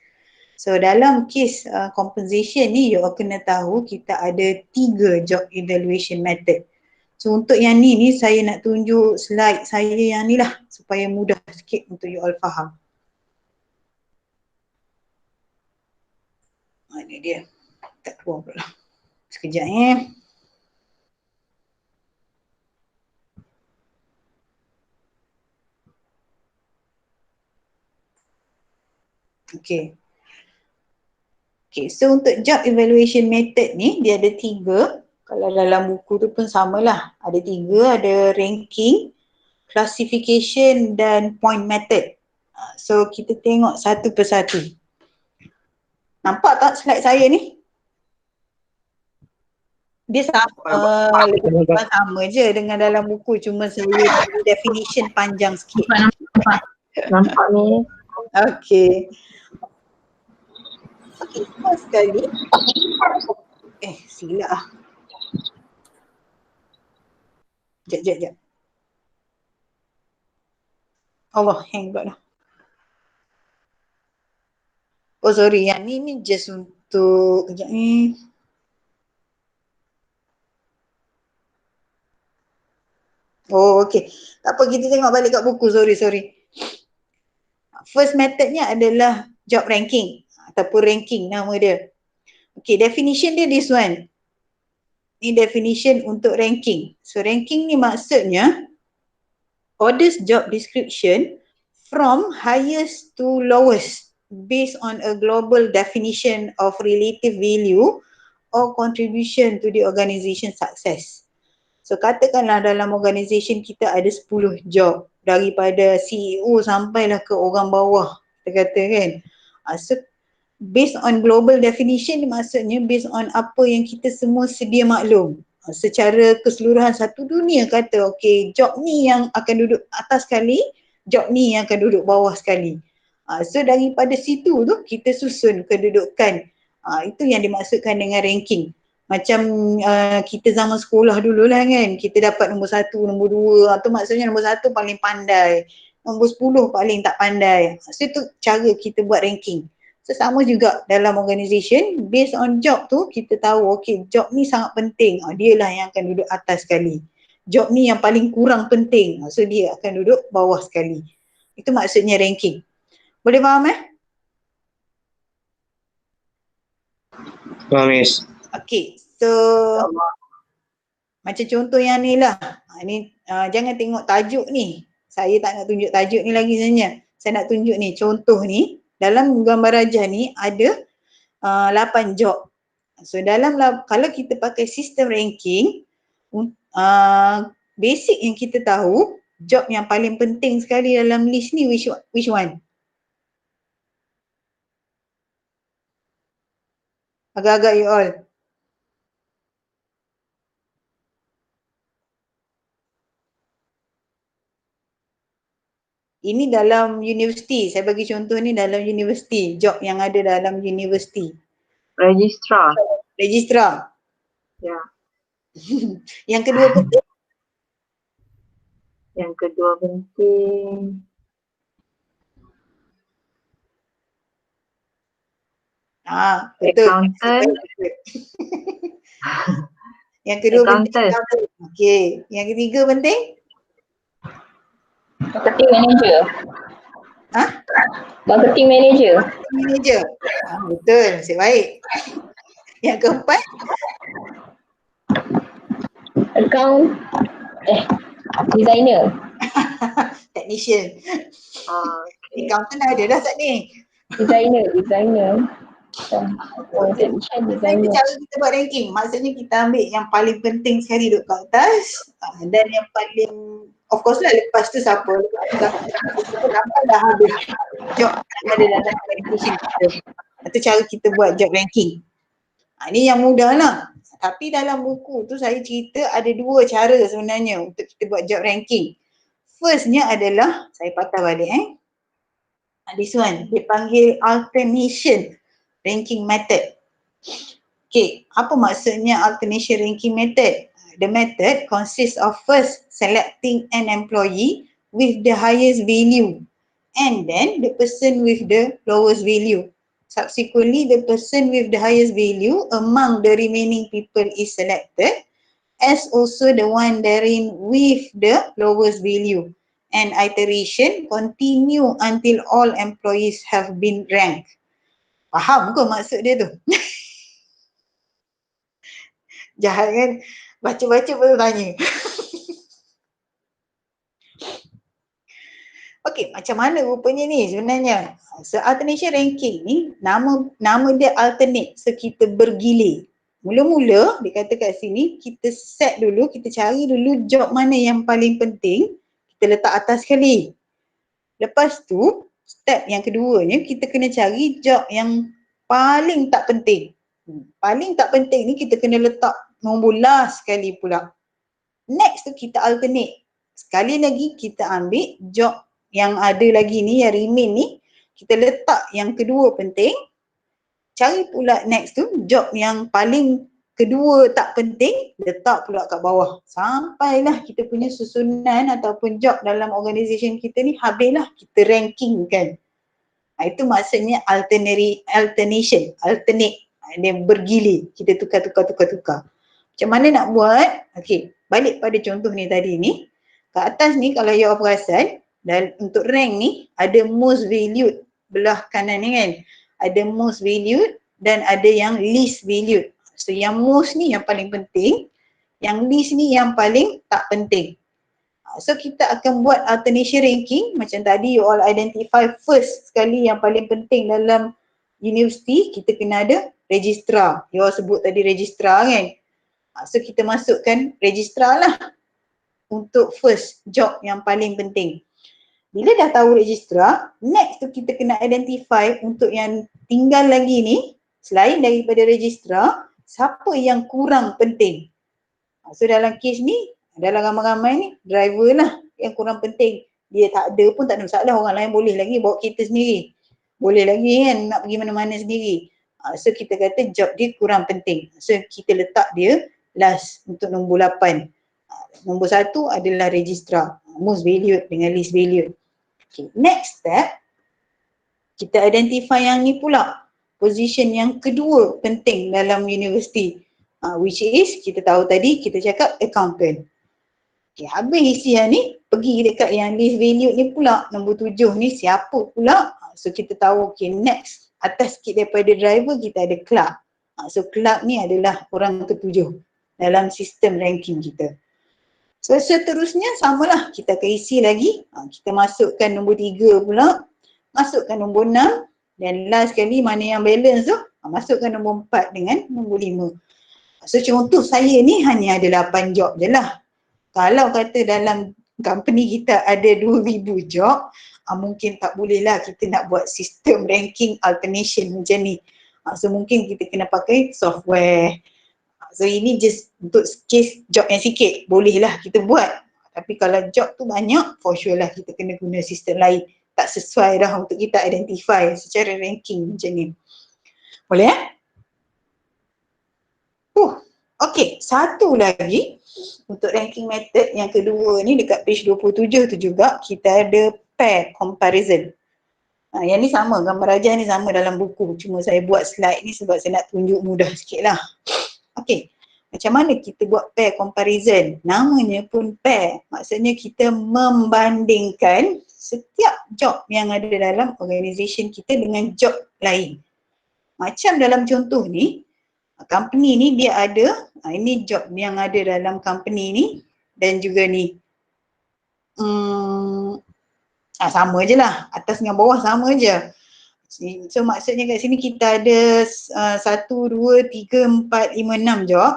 So dalam case compensation ni, you kena tahu kita ada 3 job evaluation method. So untuk yang ni saya nak tunjuk slide saya yang ni lah supaya mudah sikit untuk you all faham. Mana dia? Tak keluar pula. Sekejap Okay. Okay, so untuk job evaluation method ni dia ada 3. Kalau dalam buku tu pun samalah. Ada 3, ada ranking, classification dan point method. So kita tengok satu persatu. Nampak tak slide saya ni? Dia sama, lebih kurang sama je dengan dalam buku, cuma saya bagi definition panjang sikit. Nampak ni. Okay. Okay, semua sekali. Silap lah. Sekejap. Allah, hang pula dah. Oh sorry, yang ni just untuk, kejap ni. Oh okay, tak apa, kita tengok balik kat buku, sorry. First methodnya adalah job ranking ataupun ranking nama dia. Okay, definition dia this one. Ni definition untuk ranking. So ranking ni maksudnya orders job description from highest to lowest based on a global definition of relative value or contribution to the organisation success. So katakanlah dalam organisation kita ada 10 job daripada CEO sampailah ke orang bawah, kita kata kan. So based on global definition maksudnya based on apa yang kita semua sedia maklum. Secara keseluruhan satu dunia kata okay, job ni yang akan duduk atas sekali, job ni yang akan duduk bawah sekali. So daripada situ tu kita susun kedudukan. Itu yang dimaksudkan dengan ranking. Macam kita zaman sekolah dulu lah kan, kita dapat nombor 1, nombor 2, atau maksudnya nombor 1 paling pandai, nombor 10 paling tak pandai. So itu cara kita buat ranking. So sama juga dalam organisation, based on job tu kita tahu okay, job ni sangat penting, dia lah yang akan duduk atas sekali. Job ni yang paling kurang penting, so dia akan duduk bawah sekali. Itu maksudnya ranking. Boleh faham Faham, Miss. Okay, so macam contoh yang ni lah. Ni jangan tengok tajuk ni. Saya tak nak tunjuk tajuk ni lagi sebenarnya. Saya nak tunjuk ni, contoh ni. Dalam gambar rajah ni ada 8 job. So kalau kita pakai sistem ranking, basic yang kita tahu, job yang paling penting sekali dalam list ni which one? Agak-agak you all. Ini dalam universiti, saya bagi contoh ni dalam universiti, job yang ada dalam universiti. Registrar. Registrar. Ya. Yang kedua penting? Yang kedua penting. Betul. Accountant. Yang kedua penting. Accountant. Okey. Yang ketiga penting? Marketing manager. Marketing manager. Manager. Betul, nasib baik. Yang keempat? Designer. Technician. Okay. Accountant ada dah tak ni? Designer. Designer. Designer. Cara kita buat ranking, maksudnya kita ambil yang paling penting sekali duduk kat atas, dan yang paling, of course lah lepas tu siapa? Nampak dah habis job yang ada dalam application kita. Itu cara kita buat job ranking. Ini yang mudah lah. Tapi dalam buku tu saya cerita ada 2 cara sebenarnya untuk kita buat job ranking. Firstnya adalah, saya patah balik this one, dia panggil alternation ranking method. Okay, apa maksudnya alternation ranking method? The method consists of first selecting an employee with the highest value and then the person with the lowest value. Subsequently, the person with the highest value among the remaining people is selected as also the one therein with the lowest value. And iteration continue until all employees have been ranked. Faham ke maksud dia tu? Jahat kan? Baca-baca baru tanya. Okey, macam mana rupanya ni sebenarnya? So alternation ranking ni nama dia alternate. So kita bergilir. Mula-mula dia kata kat sini kita set dulu, kita cari dulu job mana yang paling penting, kita letak atas sekali. Lepas tu step yang keduanya kita kena cari job yang paling tak penting. Paling tak penting ni kita kena letak nombor last sekali pula. Next tu kita alternate. Sekali lagi kita ambil job yang ada lagi ni, yang remain ni, kita letak yang kedua penting. Cari pula next tu job yang paling kedua tak penting, letak pula kat bawah. Sampailah kita punya susunan ataupun job dalam organisation kita ni habislah kita ranking kan. Itu maksudnya alternation, alternate. Dia bergilir, kita tukar. Macam mana nak buat? Okey, balik pada contoh ni tadi ni. Kat atas ni kalau you perasan, dan untuk rank ni ada most valued belah kanan ni kan. Ada most valued dan ada yang least valued. So yang most ni yang paling penting, yang least ni yang paling tak penting. So kita akan buat alternation ranking macam tadi you all identify first sekali yang paling penting dalam universiti kita kena ada registrar. You all sebut tadi registrar kan. So kita masukkan registrar lah untuk first job yang paling penting. Bila dah tahu registrar, next tu kita kena identify untuk yang tinggal lagi ni, selain daripada registrar, siapa yang kurang penting. So dalam kes ni, dalam ramai-ramai ni, driver lah yang kurang penting. Dia tak ada pun tak ada masalah, orang lain boleh lagi bawa kereta sendiri. Boleh lagi kan nak pergi mana-mana sendiri. So kita kata job dia kurang penting. So kita letak dia last untuk nombor 8. Nombor 1 adalah registrar, most valued dengan least valued. Okay. Next step, kita identify yang ni pula, position yang kedua penting dalam universiti, which is kita tahu tadi kita cakap accountant. Okay, habis isian ni, pergi dekat yang least valued ni pula, nombor 7 ni siapa pula? So kita tahu okay next, atas sikit daripada driver kita ada clerk. So clerk ni adalah orang ketujuh dalam sistem ranking kita. So seterusnya samalah, kita akan isi lagi, kita masukkan nombor 3 pula, masukkan nombor 6 dan last sekali mana yang balance tu, masukkan nombor 4 dengan nombor 5. So contoh saya ni hanya ada 8 job je lah. Kalau kata dalam company kita ada 2,000 job, mungkin tak boleh lah kita nak buat sistem ranking alternation macam ni. So mungkin kita kena pakai software. So ini just untuk case job yang sikit, bolehlah kita buat. Tapi kalau job tu banyak, for sure lah kita kena guna sistem lain. Tak sesuai dah untuk kita identify secara ranking macam ni. Boleh Okay, satu lagi untuk ranking method yang kedua ni dekat page 27 tu juga kita ada pair comparison. Yang ni sama, gambar rajah ni sama dalam buku. Cuma saya buat slide ni sebab saya nak tunjuk mudah sikit lah. Okay, macam mana kita buat pair comparison? Namanya pun pair, maksudnya kita membandingkan setiap job yang ada dalam organisation kita dengan job lain. Macam dalam contoh ni, company ni dia ada, ini job yang ada dalam company ni dan juga ni. Sama je lah, atas dengan bawah sama je. So maksudnya kat sini kita ada 1, 2, 3, 4, 5, 6 job.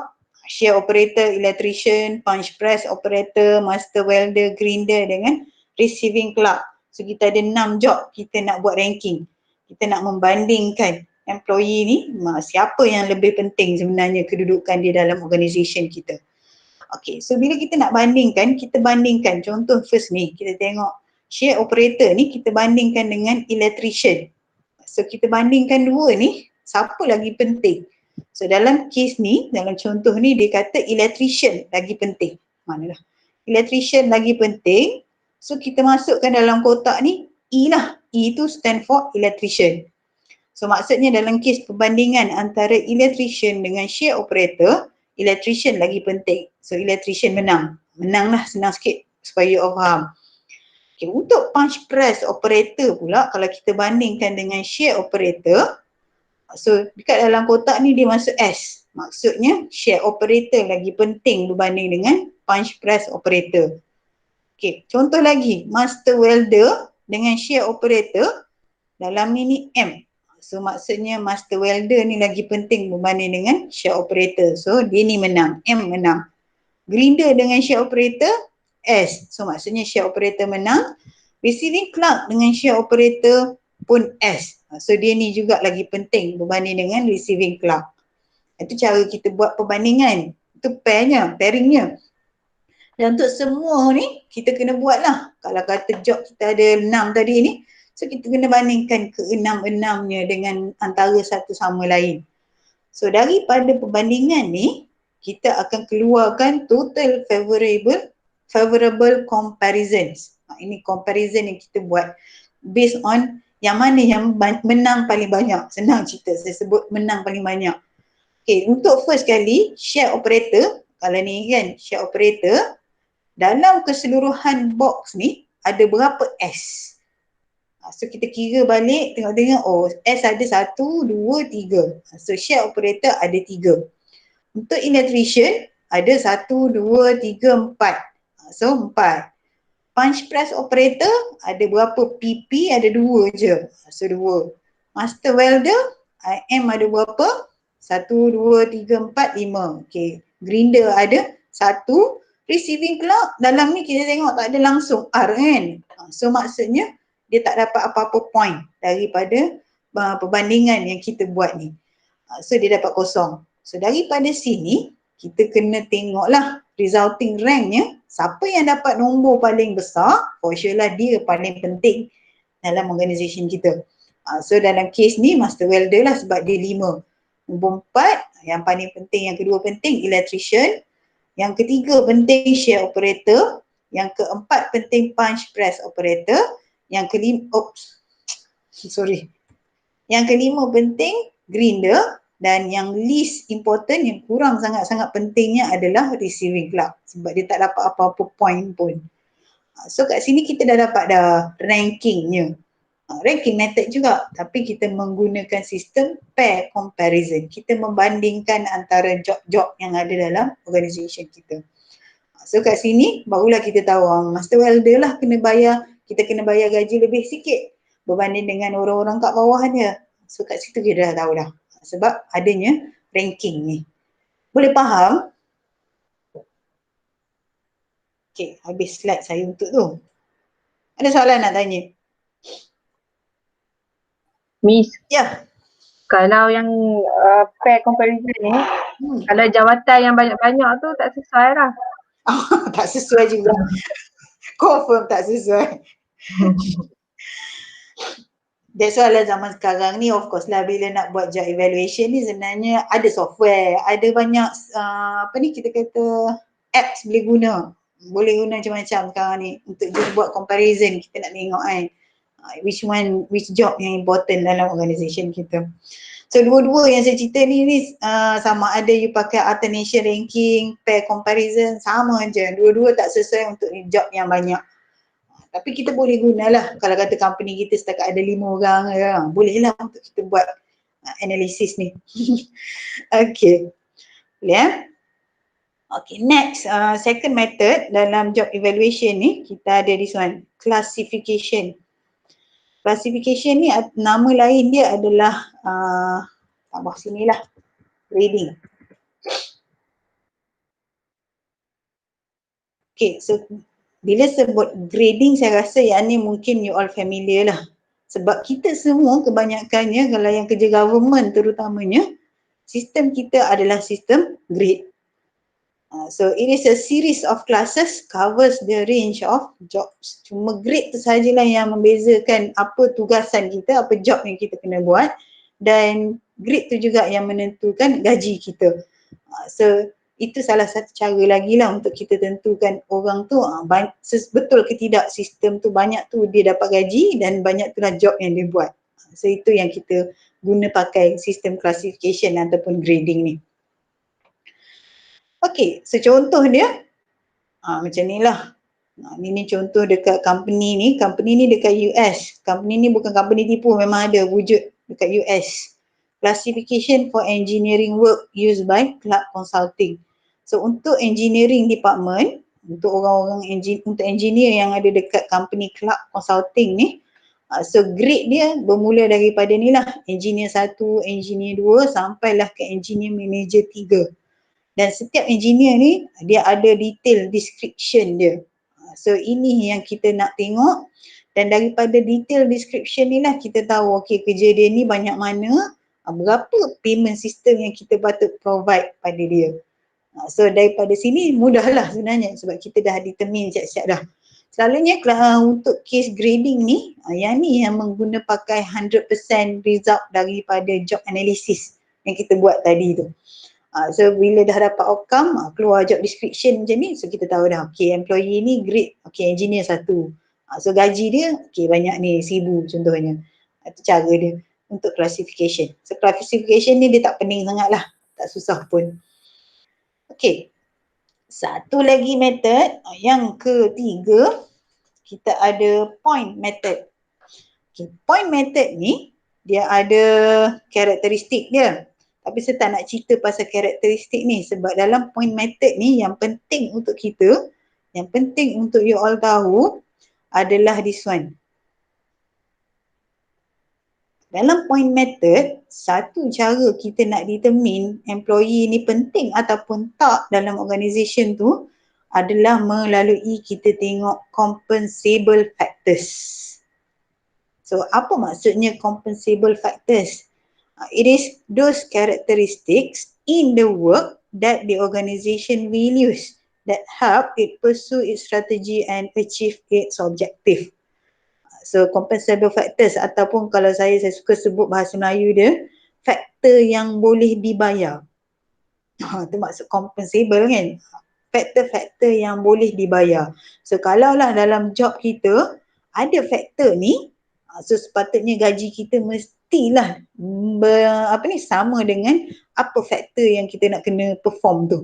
Share operator, electrician, punch press operator, master welder, grinder dengan receiving clerk. So kita ada 6 job kita nak buat ranking. Kita nak membandingkan employee ni, siapa yang lebih penting sebenarnya kedudukan dia dalam organisation kita. Okay, so bila kita nak bandingkan, kita bandingkan contoh first ni, kita tengok share operator ni kita bandingkan dengan electrician. So kita bandingkan dua ni, siapa lagi penting? So dalam case ni, dalam contoh ni dia kata electrician lagi penting. Manalah? Electrician lagi penting. So kita masukkan dalam kotak ni, E lah. E tu stand for electrician. So maksudnya dalam case perbandingan antara electrician dengan share operator, electrician lagi penting. So electrician menang. Menang lah, senang sikit supaya you all faham. Okay, untuk punch press operator pula, kalau kita bandingkan dengan share operator, so dekat dalam kotak ni dia masuk S. Maksudnya share operator lagi penting berbanding dengan punch press operator. Okay, contoh lagi, master welder dengan share operator, dalam ni M. So maksudnya master welder ni lagi penting berbanding dengan share operator. So dia ni menang, M menang. Grinder dengan share operator, S. So maksudnya share operator menang. Receiving clerk dengan share operator pun S. So dia ni juga lagi penting berbanding dengan receiving clerk. Itu cara kita buat perbandingan. Itu pairingnya. Dan untuk semua ni kita kena buat lah. Kalau kata job kita ada 6 tadi ni, so kita kena bandingkan ke-6-6-nya dengan antara satu sama lain. So daripada perbandingan ni, kita akan keluarkan total favorable comparisons. Ini comparison yang kita buat based on yang mana yang menang paling banyak. Senang cerita, saya sebut menang paling banyak. Okay, untuk first kali share operator, kalau ni kan share operator, dalam keseluruhan box ni ada berapa S? So kita kira balik, tengok-tengok, oh S ada 1, 2, 3. So share operator ada 3. Untuk electrician ada 1, 2, 3, 4. So 4. Punch press operator ada berapa? PP ada 2 je. So 2. Master welder IM ada berapa? 1, 2, 3, 4, 5. Okay. Grinder ada 1. Receiving clerk dalam ni kita tengok tak ada langsung R kan. So maksudnya dia tak dapat apa-apa point daripada perbandingan yang kita buat ni. So dia dapat kosong. So daripada sini kita kena tengoklah resulting ranknya, siapa yang dapat nombor paling besar, for sure lah dia paling penting dalam organisation kita. So dalam case ni master welder lah sebab dia 5. Nombor 4 yang paling penting, yang kedua penting electrician, yang ketiga penting share operator, yang keempat penting punch press operator, yang kelima yang kelima penting grinder, dan yang least important, yang kurang sangat-sangat pentingnya adalah receiving clerk sebab dia tak dapat apa-apa point pun. So kat sini kita dah dapat dah rankingnya. Ranking method juga, tapi kita menggunakan sistem pair comparison. Kita membandingkan antara job-job yang ada dalam organisation kita. So kat sini barulah kita tahu master welder lah kita kena bayar gaji lebih sikit berbanding dengan orang-orang kat bawah dia. So kat situ kita dah tahu dah sebab adanya ranking ni. Boleh faham? Okay, habis slide saya untuk tu. Ada soalan nak tanya? Miss, Ya. kalau yang pair comparison ni, kalau jawatan yang banyak-banyak tu tak sesuai lah. Tak sesuai juga. Confirm tak sesuai. That's why lah zaman sekarang ni of course lah bila nak buat job evaluation ni sebenarnya ada software, ada banyak kita kata apps boleh guna. Boleh guna macam-macam sekarang ni untuk just buat comparison, kita nak tengok kan which job yang important dalam organisation kita. So dua-dua yang saya cerita ni sama ada you pakai alternation ranking, pair comparison, sama je. Dua-dua tak sesuai untuk job yang banyak. Tapi kita boleh gunalah kalau kata company kita setakat ada 5 orang ya, bolehlah untuk kita buat analisis ni. Okay. Boleh ya? Okay, next second method dalam job evaluation ni kita ada this one, classification. Classification ni nama lain dia adalah bawah sinilah, grading. Okay, so bila sebut grading saya rasa yang ni mungkin you all familiar lah. Sebab kita semua kebanyakannya kalau yang kerja government terutamanya, sistem kita adalah sistem grade. So it is a series of classes covers the range of jobs. Cuma grade tu sajalah yang membezakan apa tugasan kita, apa job yang kita kena buat, dan grade tu juga yang menentukan gaji kita. So itu salah satu cara lagi lah untuk kita tentukan orang tu betul ke tidak sistem tu banyak tu dia dapat gaji dan banyak tu lah job yang dia buat. So itu yang kita guna pakai sistem classification ataupun grading ni. Okay, so contoh dia macam ni lah. Ini contoh dekat company ni dekat US. Company ni bukan company tipu, memang ada wujud dekat US. Classification for engineering work used by Clark Consulting. So untuk engineering department, untuk orang-orang untuk engineer yang ada dekat company Clark Consulting ni. So grade dia bermula daripada ni lah, engineer 1, engineer 2 sampailah ke engineer manager 3. Dan setiap engineer ni dia ada detail description dia. So ini yang kita nak tengok, dan daripada detail description ni lah kita tahu okey kerja dia ni banyak mana, berapa payment system yang kita patut provide pada dia. So daripada sini mudahlah sebenarnya sebab kita dah determine siap-siap dah. Selalunya untuk case grading ni, yang ni yang mengguna pakai 100% result daripada job analysis yang kita buat tadi tu. So bila dah dapat outcome, keluar job description macam ni, so kita tahu dah okay employee ni grade, okay engineer 1. So gaji dia, okay banyak ni 1,000 contohnya. Itu cara dia untuk classification. So classification ni dia tak pening sangat lah, tak susah pun. Okay. Satu lagi method, yang ketiga, kita ada point method. Okay, point method ni, dia ada karakteristik dia. Tapi saya tak nak cerita pasal karakteristik ni sebab dalam point method ni yang penting untuk kita, yang penting untuk you all tahu adalah this one. Dalam point method, satu cara kita nak determine employee ni penting ataupun tak dalam organisation tu adalah melalui kita tengok compensable factors. So apa maksudnya compensable factors? It is those characteristics in the work that the organisation will use that help it pursue its strategy and achieve its objective. So compensable factors ataupun kalau saya suka sebut bahasa Melayu dia, faktor yang boleh dibayar. Itu maksud compensable kan. Faktor-faktor yang boleh dibayar. So kalaulah dalam job kita ada faktor ni, so sepatutnya gaji kita mestilah sama dengan apa faktor yang kita nak kena perform tu.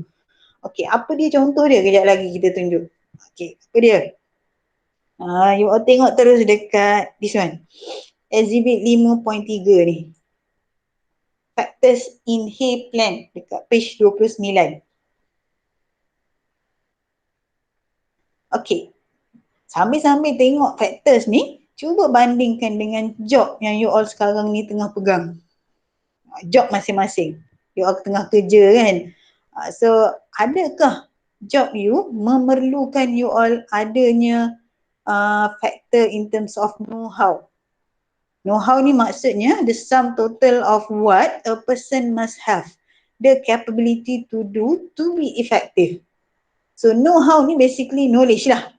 Okey, apa dia contoh dia? Kejap lagi kita tunjuk. Okey, apa dia? You all tengok terus dekat this one. Exhibit 5.3 ni. Factors in Hay Plan dekat page 29. Okay. Sambil-sambil tengok factors ni, cuba bandingkan dengan job yang you all sekarang ni tengah pegang. Job masing-masing. You all tengah kerja kan. So, adakah job you memerlukan you all adanya factor in terms of know-how. Know-how ni maksudnya the sum total of what a person must have the capability to do to be effective. So know-how ni basically knowledge lah.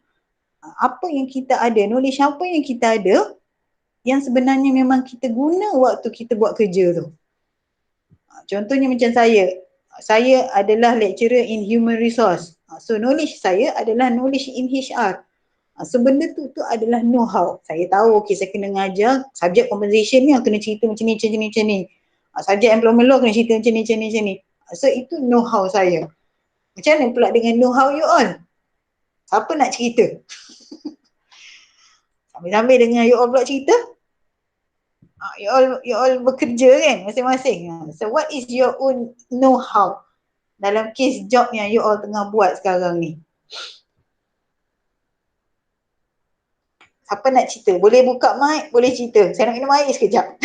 Apa yang kita ada, knowledge apa yang kita ada yang sebenarnya memang kita guna waktu kita buat kerja tu. Contohnya macam saya adalah lecturer in human resource. So knowledge saya adalah knowledge in HR. So benda tu adalah know-how. Saya tahu okay saya kena ngajar subjek compensation ni kena cerita macam ni. Subjek employment law kena cerita macam ni. So itu know-how saya. Macam mana pula dengan know-how you all? Siapa nak cerita? Sambil-sambil dengan you all pula cerita. You all bekerja kan masing-masing. So what is your own know-how dalam case job yang you all tengah buat sekarang ni? Siapa nak cerita? Boleh buka mic, boleh cerita. Saya nak minum air sekejap.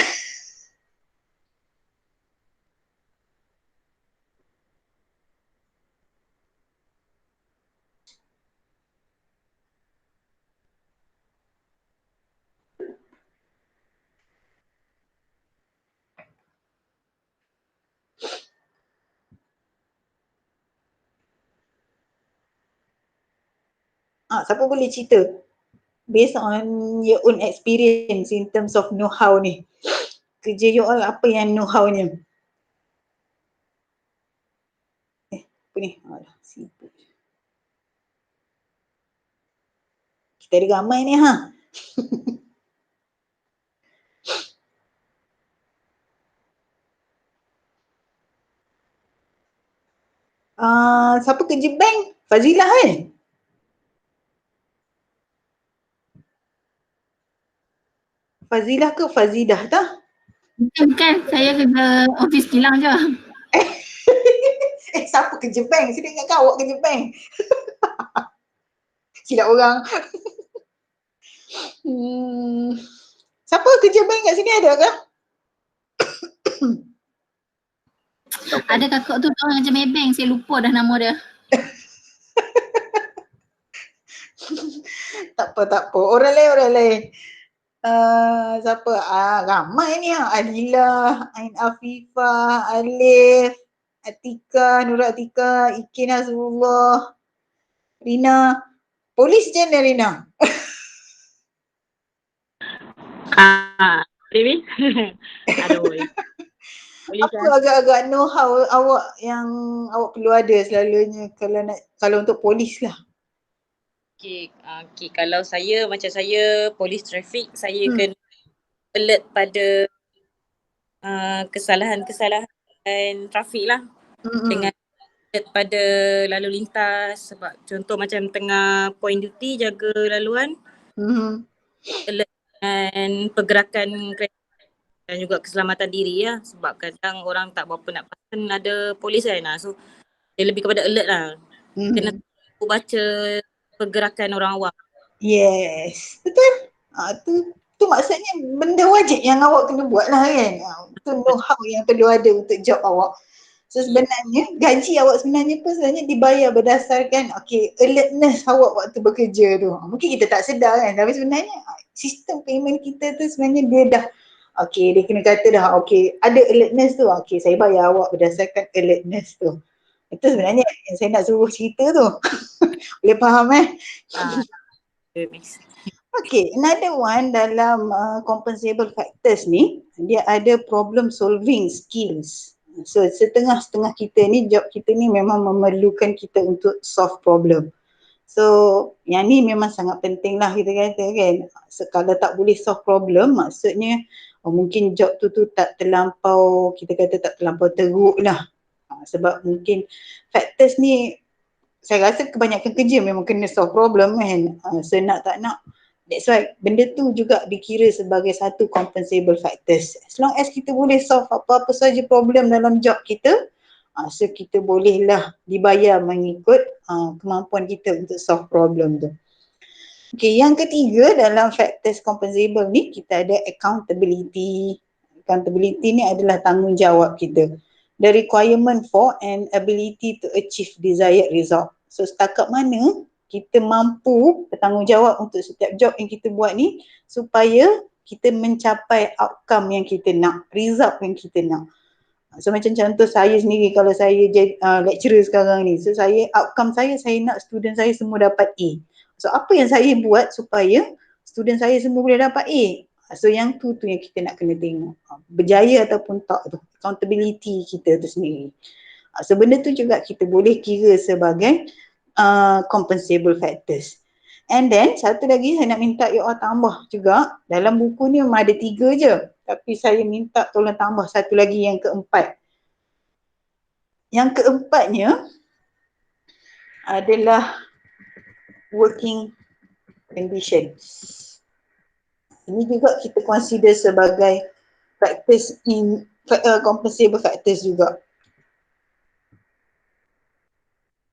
Siapa boleh cerita? Based on your own experience in terms of know-how ni. Kerja you all apa yang know-how-nya? Apa ni? Alah, sibuk. Kita ada ramai ni ha. Siapa kerja bank? Fazilah kan? Fazilah ke Fazidah tah? Bukan, saya kerja office kilang je. Siapa kerja bank? Saya ingat kau awak kerja bank. Silap orang. Siapa kerja bank kat sini ada ke? Ada kakak tu orang macam Maybank, saya lupa dah nama dia. Tak apa. Orang lain. Siapa? Ramai ni Adila, Ain Afifah, Alif, Atika, Nur Atika, Ikin Azrullah, Rina. Polis je ni Rina. Dewi? Aduh. Boleh Apa agak-agak know how awak yang awak perlu ada selalunya kalau untuk polis lah. Okay, kalau saya macam saya polis trafik, saya kena alert pada kesalahan-kesalahan trafik lah. Dengan alert pada lalu lintas, sebab contoh macam tengah point duty jaga laluan, alert dengan pergerakan kereta dan juga keselamatan diri lah, sebab kadang orang tak berapa nak perasan ada polis kan. So dia lebih kepada alert lah. Kena baca pergerakan orang awam. Yes, betul. Tu maksudnya benda wajib yang awak kena buat lah kan. Tu know how yang perlu ada untuk job awak. So sebenarnya gaji awak sebenarnya pun sebenarnya dibayar berdasarkan alertness awak waktu bekerja tu. Mungkin kita tak sedar kan, tapi sebenarnya sistem payment kita tu sebenarnya dia dah dia kena kata dah ada alertness tu. Saya bayar awak berdasarkan alertness tu. Itu sebenarnya yang saya nak suruh cerita tu. Boleh faham another one dalam compensable factors ni, dia ada problem solving skills. So setengah-setengah kita ni, job kita ni memang memerlukan kita untuk solve problem. So yang ni memang sangat penting lah kita kata kan. So, kalau tak boleh solve problem, maksudnya mungkin job tu tak terlampau, kita kata tak terlampau teruk lah. Sebab mungkin factors ni saya rasa kebanyakan kerja memang kena solve problem kan. So nak tak nak, that's why benda tu juga dikira sebagai satu compensable factors. As long as kita boleh solve apa-apa saja problem dalam job kita, so kita bolehlah dibayar mengikut kemampuan kita untuk solve problem tu. Yang ketiga dalam factors compensable ni, kita ada accountability. Accountability ni adalah tanggungjawab kita. The requirement for and ability to achieve desired result. So setakat mana kita mampu bertanggungjawab untuk setiap job yang kita buat ni supaya kita mencapai outcome yang kita nak, result yang kita nak. So macam contoh saya sendiri, kalau saya jadi lecturer sekarang ni, so outcome saya nak student saya semua dapat A. So apa yang saya buat supaya student saya semua boleh dapat A? So yang tu yang kita nak kena tengok, berjaya ataupun tak tu, accountability kita tu sendiri. So benda tu juga kita boleh kira sebagai compensable factors. And then satu lagi saya nak minta you all tambah juga, dalam buku ni memang ada 3 je, tapi saya minta tolong tambah satu lagi, yang keempat. Yang keempatnya adalah working conditions. Ini juga kita consider sebagai factors in compensable factors juga.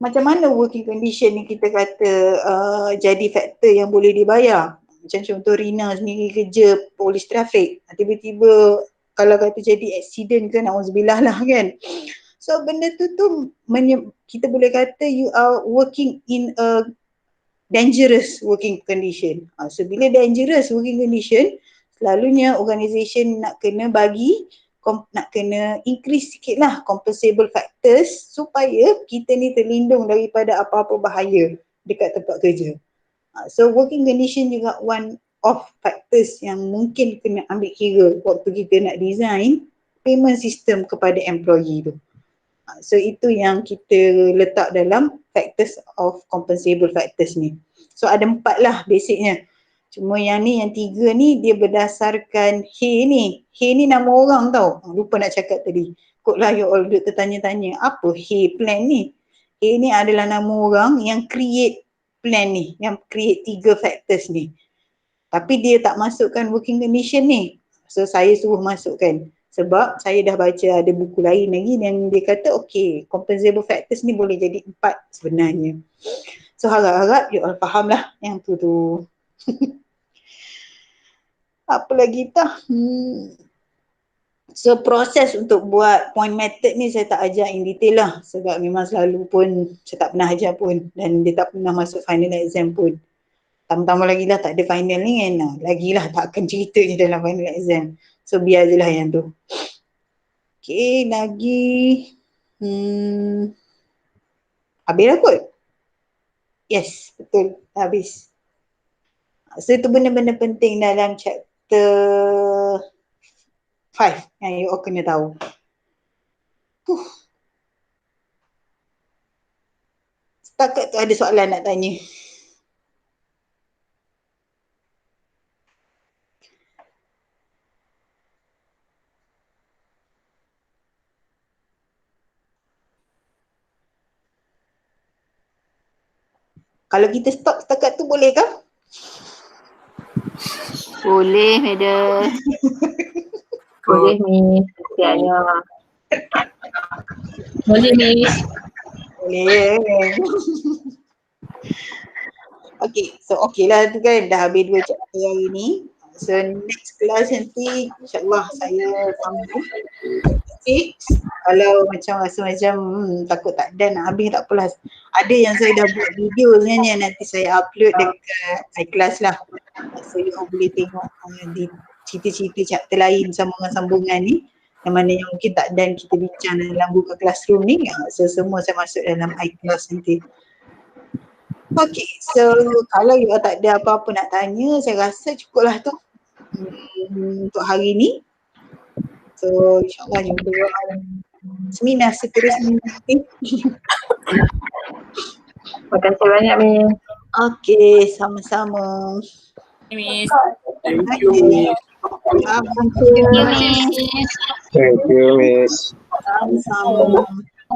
Macam mana working condition ni kita kata jadi faktor yang boleh dibayar? Macam contoh Rina sendiri kerja polis trafik, tiba-tiba kalau kata jadi accident ke, na'udzubillah lah kan. So benda tu kita boleh kata you are working in a dangerous working condition. So bila dangerous working condition, selalunya organisation nak kena increase sikit lah compensable factors supaya kita ni terlindung daripada apa-apa bahaya dekat tempat kerja. So working condition juga one of factors yang mungkin kena ambil kira waktu kita nak design payment system kepada employee tu. So itu yang kita letak dalam factors of compensable factors ni. So ada 4 lah basicnya. Cuma yang 3 ni dia berdasarkan Hay ni. Hay ni nama orang tau. Lupa nak cakap tadi. Kotlah you all duduk tertanya-tanya apa Hay plan ni. Hay ni adalah nama orang yang create plan ni. Yang create 3 factors ni. Tapi dia tak masukkan working condition ni. So saya suruh masukkan. Sebab saya dah baca ada buku lain lagi yang dia kata compensable factors ni boleh jadi 4 sebenarnya. So harap-harap you all faham lah yang tu. Apa lagi tah? So proses untuk buat point method ni saya tak ajar in detail lah sebab memang selalu pun saya tak pernah ajar pun dan dia tak pernah masuk final exam pun. Tambah-tambah lagi lah tak ada final ni kan, lagilah tak akan cerita je dalam final exam. So biar je lah yang tu. Okay, lagi habis lah kot. Yes, betul. Habis. So itu benda-benda penting dalam chapter 5 yang you all kena tahu. Setakat tu ada soalan nak tanya. Kalau kita stop setakat tu boleh kah? Boleh, Madam. Boleh, Miss. Kesiannya. Boleh, Miss. Boleh. Okay, so okay lah tu kan, dah habis 2 chapter hari ni. So next class nanti insyaAllah saya sambung. Okay, kalau macam rasa macam takut tak dan nak habis tak apalah. Ada yang saya dah buat video sebenarnya, nanti saya upload dekat iClass lah. So you all boleh tengok di cerita-cerita chapter lain sambungan-sambungan ni. Yang mana yang mungkin tak dan kita bincang dalam Google Classroom ni. So semua saya masuk dalam iClass nanti. Okay, so kalau you all tak ada apa-apa nak tanya, saya rasa cukup lah tu untuk hari ni. So insyaAllah jumpa seminar seterusnya nanti. Terima kasih banyak, Miss. Okay, sama-sama. Miss. Thank you, Miss. Thank you, Miss. Thank you, Miss. Sama-sama.